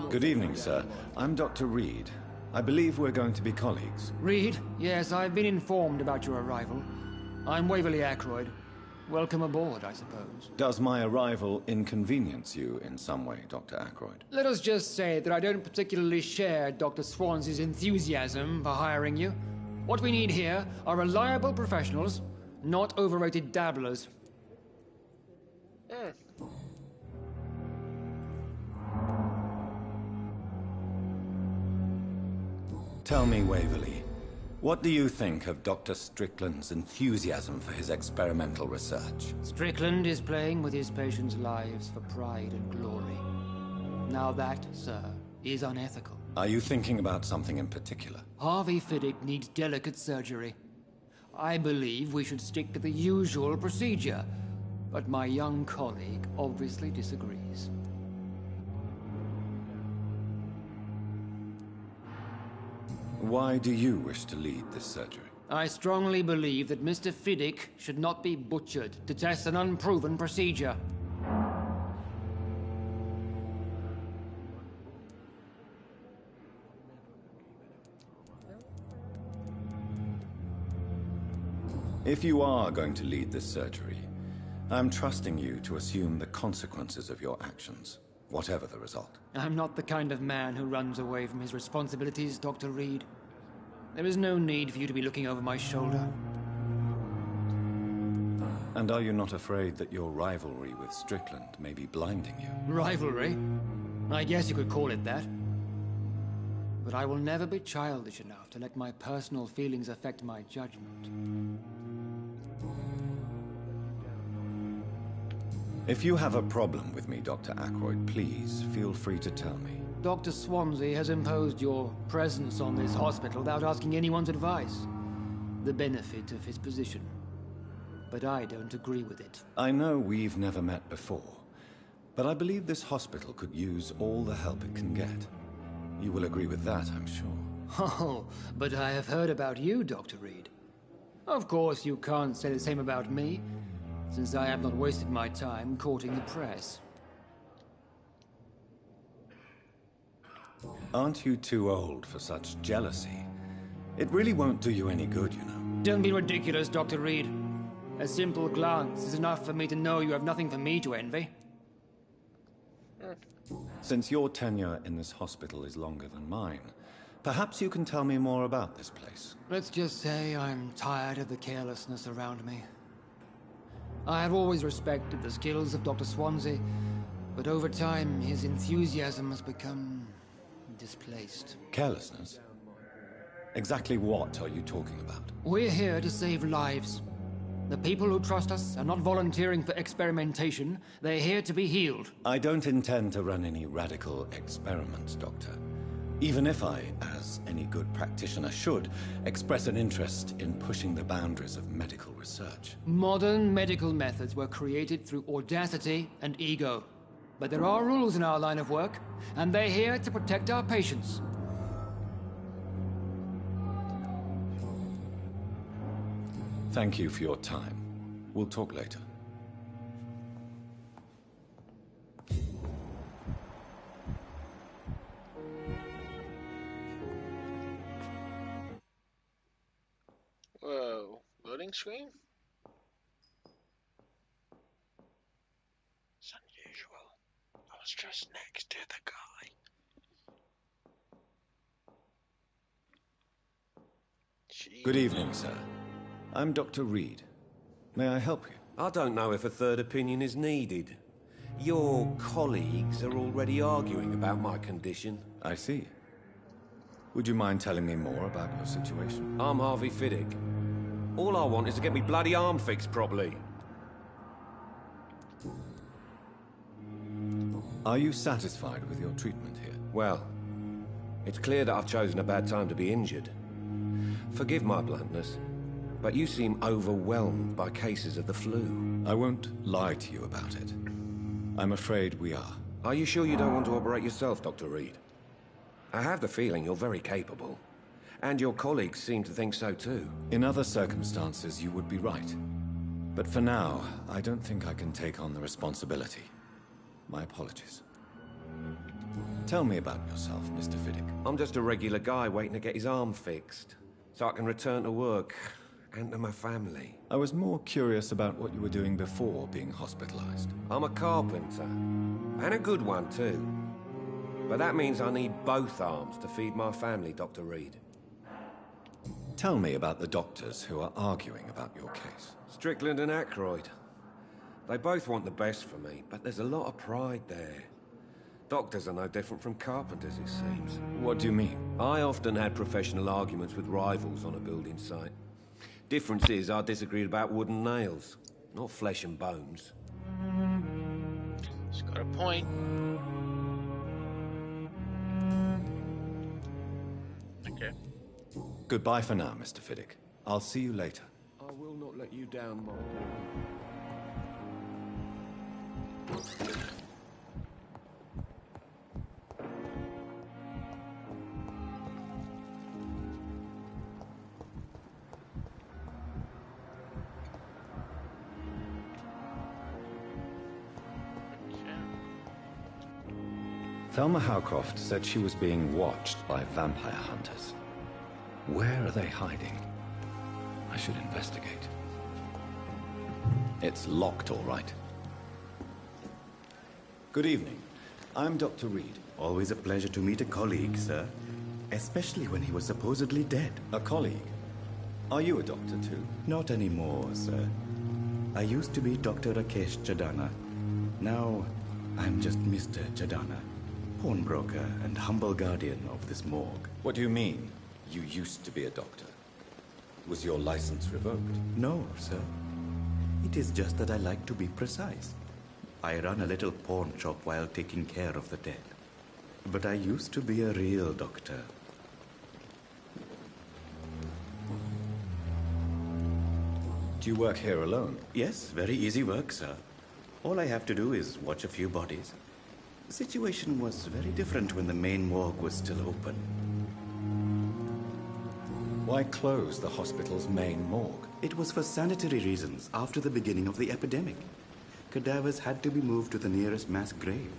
Good evening, sir. I'm Dr. Reed. I believe we're going to be colleagues. Reed? Yes, I've been informed about your arrival. I'm Waverly Ackroyd. Welcome aboard, I suppose. Does my arrival inconvenience you in some way, Dr. Ackroyd? Let us just say that I don't particularly share Dr. Swansea's enthusiasm for hiring you. What we need here are reliable professionals, not overrated dabblers. Tell me, Waverly, what do you think of Dr. Strickland's enthusiasm for his experimental research? Strickland is playing with his patients' lives for pride and glory. Now that, sir, is unethical. Are you thinking about something in particular? Harvey Fiddick needs delicate surgery. I believe we should stick to the usual procedure, but my young colleague obviously disagrees. Why do you wish to lead this surgery? I strongly believe that Mr. Fiddick should not be butchered to test an unproven procedure. If you are going to lead this surgery, I'm trusting you to assume the consequences of your actions, whatever the result. I'm not the kind of man who runs away from his responsibilities, Dr. Reed. There is no need for you to be looking over my shoulder. And are you not afraid that your rivalry with Strickland may be blinding you? Rivalry? I guess you could call it that. But I will never be childish enough to let my personal feelings affect my judgment. If you have a problem with me, Dr. Ackroyd, please feel free to tell me. Dr. Swansea has imposed your presence on this hospital without asking anyone's advice. The benefit of his position. But I don't agree with it. I know we've never met before, but I believe this hospital could use all the help it can get. You will agree with that, I'm sure. Oh, but I have heard about you, Dr. Reed. Of course, you can't say the same about me, since I have not wasted my time courting the press. Aren't you too old for such jealousy? It really won't do you any good, you know. Don't be ridiculous, Dr. Reed. A simple glance is enough for me to know you have nothing for me to envy. Since your tenure in this hospital is longer than mine, perhaps you can tell me more about this place. Let's just say I'm tired of the carelessness around me. I have always respected the skills of Dr. Swansea, but over time his enthusiasm has become displaced. Carelessness? Exactly what are you talking about? We're here to save lives. The people who trust us are not volunteering for experimentation. They're here to be healed. I don't intend to run any radical experiments, Doctor. Even if I, as any good practitioner should, express an interest in pushing the boundaries of medical research. Modern medical methods were created through audacity and ego. But there are rules in our line of work, and they're here to protect our patients. Thank you for your time. We'll talk later. Whoa, loading screen? It's unusual. I was just next to the guy. Good evening, sir. I'm Dr. Reed. May I help you? I don't know if a third opinion is needed. Your colleagues are already arguing about my condition. I see. Would you mind telling me more about your situation? I'm Harvey Fiddick. All I want is to get me bloody arm fixed properly. Are you satisfied with your treatment here? Well, It's clear that I've chosen a bad time to be injured. Forgive my bluntness, but you seem overwhelmed by cases of the flu. I won't lie to you about it. I'm afraid we are. Are you sure you don't want to operate yourself, Dr. Reed? I have the feeling you're very capable. And your colleagues seem to think so too. In other circumstances, you would be right. But for now, I don't think I can take on the responsibility. My apologies. Tell me about yourself, Mr. Fiddick. I'm just a regular guy waiting to get his arm fixed, so I can return to work and to my family. I was more curious about what you were doing before being hospitalized. I'm a carpenter, and a good one too. But that means I need both arms to feed my family, Dr. Reed. Tell me about the doctors who are arguing about your case. Strickland and Aykroyd. They both want the best for me, but there's a lot of pride there. Doctors are no different from carpenters, it seems. What do you mean? I often had professional arguments with rivals on a building site. Difference is, I disagreed about wooden nails, not flesh and bones. He's got a point. Okay. Goodbye for now, Mr. Fiddick. I'll see you later. I will not let you down, Mom. Thelma Howcroft said she was being watched by vampire hunters. Where are they hiding? I should investigate. It's locked, all right. Good evening. I'm Dr. Reed. Always a pleasure to meet a colleague, sir. Especially when he was supposedly dead. A colleague? Are you a doctor, too? Not anymore, sir. I used to be Dr. Rakesh Chadana. Now, I'm just Mr. Chadana, pawnbroker and humble guardian of this morgue. What do you mean, you used to be a doctor? Was your license revoked? No, sir. It is just that I like to be precise. I run a little pawn shop while taking care of the dead. But I used to be a real doctor. Do you work here alone? Yes, very easy work, sir. All I have to do is watch a few bodies. The situation was very different when the main morgue was still open. Why close the hospital's main morgue? It was for sanitary reasons after the beginning of the epidemic. Cadavers had to be moved to the nearest mass grave.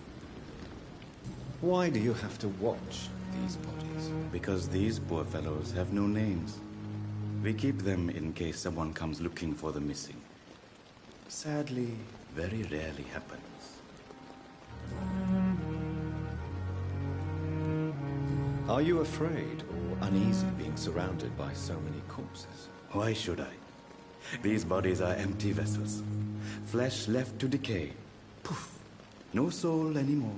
Why do you have to watch these bodies? Because these poor fellows have no names. We keep them in case someone comes looking for the missing. Sadly, very rarely happens. Are you afraid or uneasy being surrounded by so many corpses? Why should I? These bodies are empty vessels. Flesh left to decay. Poof. No soul anymore.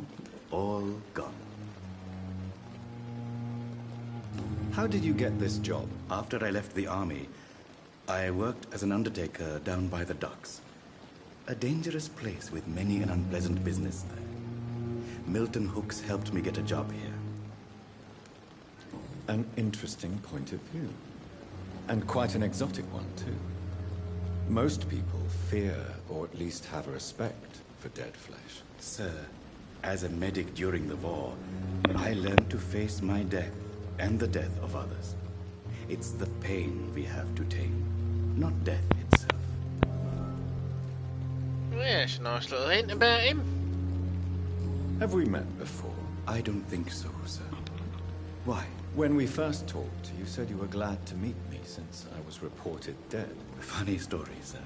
All gone. How did you get this job? After I left the army, I worked as an undertaker down by the docks. A dangerous place with many an unpleasant business there. Milton Hooks helped me get a job here. An interesting point of view. And quite an exotic one, too. Most people fear, or at least have a respect, for dead flesh. Sir, as a medic during the war, I learned to face my death and the death of others. It's the pain we have to tame, not death itself. Yes, nice little hint about him. Have we met before? I don't think so, sir. Why? When we first talked, you said you were glad to meet me since I was reported dead. Funny story, sir.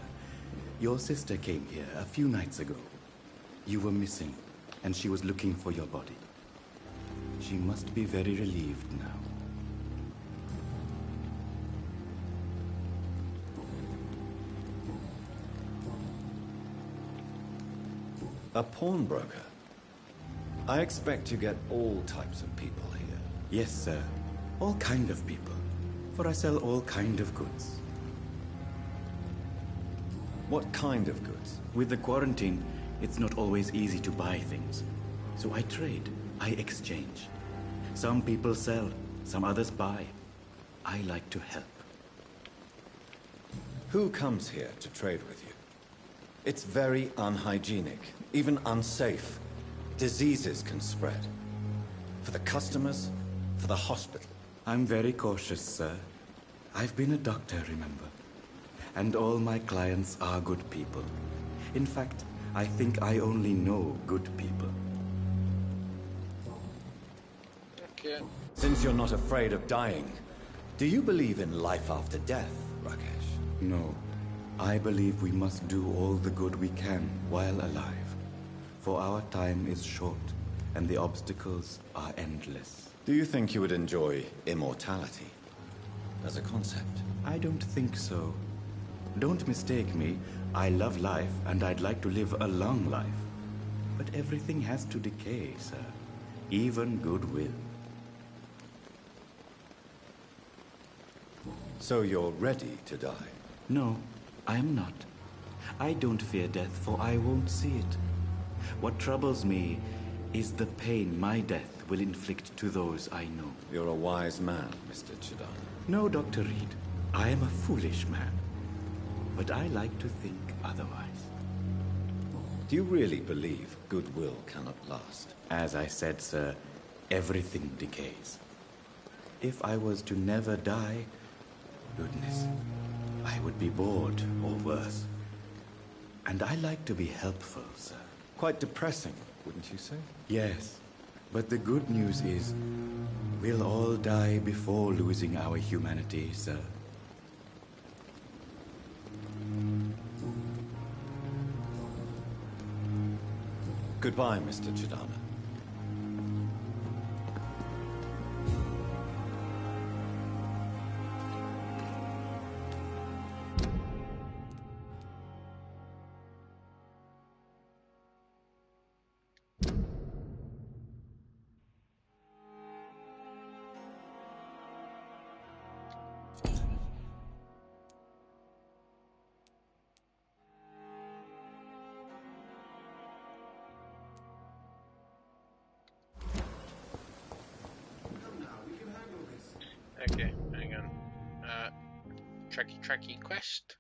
Your sister came here a few nights ago. You were missing, and she was looking for your body. She must be very relieved now. A pawnbroker? I expect you get all types of people here. Yes, sir. All kind of people. For I sell all kind of goods. What kind of goods? With the quarantine, it's not always easy to buy things. So I trade. I exchange. Some people sell, some others buy. I like to help. Who comes here to trade with you? It's very unhygienic, even unsafe. Diseases can spread. For the customers, for the hospital. I'm very cautious, sir. I've been a doctor, remember? And all my clients are good people. In fact, I think I only know good people. Okay. Since you're not afraid of dying, do you believe in life after death, Rakesh? No. I believe we must do all the good we can while alive. For our time is short, and the obstacles are endless. Do you think you would enjoy immortality as a concept? I don't think so. Don't mistake me. I love life, and I'd like to live a long life. But everything has to decay, sir. Even goodwill. So you're ready to die? No, I'm not. I don't fear death, for I won't see it. What troubles me is the pain my death will inflict to those I know. You're a wise man, Mr. Chidana. No, Dr. Reed. I am a foolish man. But I like to think otherwise. Do you really believe goodwill cannot last? As I said, sir, everything decays. If I was to never die, goodness, I would be bored or worse. And I like to be helpful, sir. Quite depressing, wouldn't you say? Yes, but the good news is, we'll all die before losing our humanity, sir. Goodbye, Mr. Chidana. Okay, hang on. Tracky quest.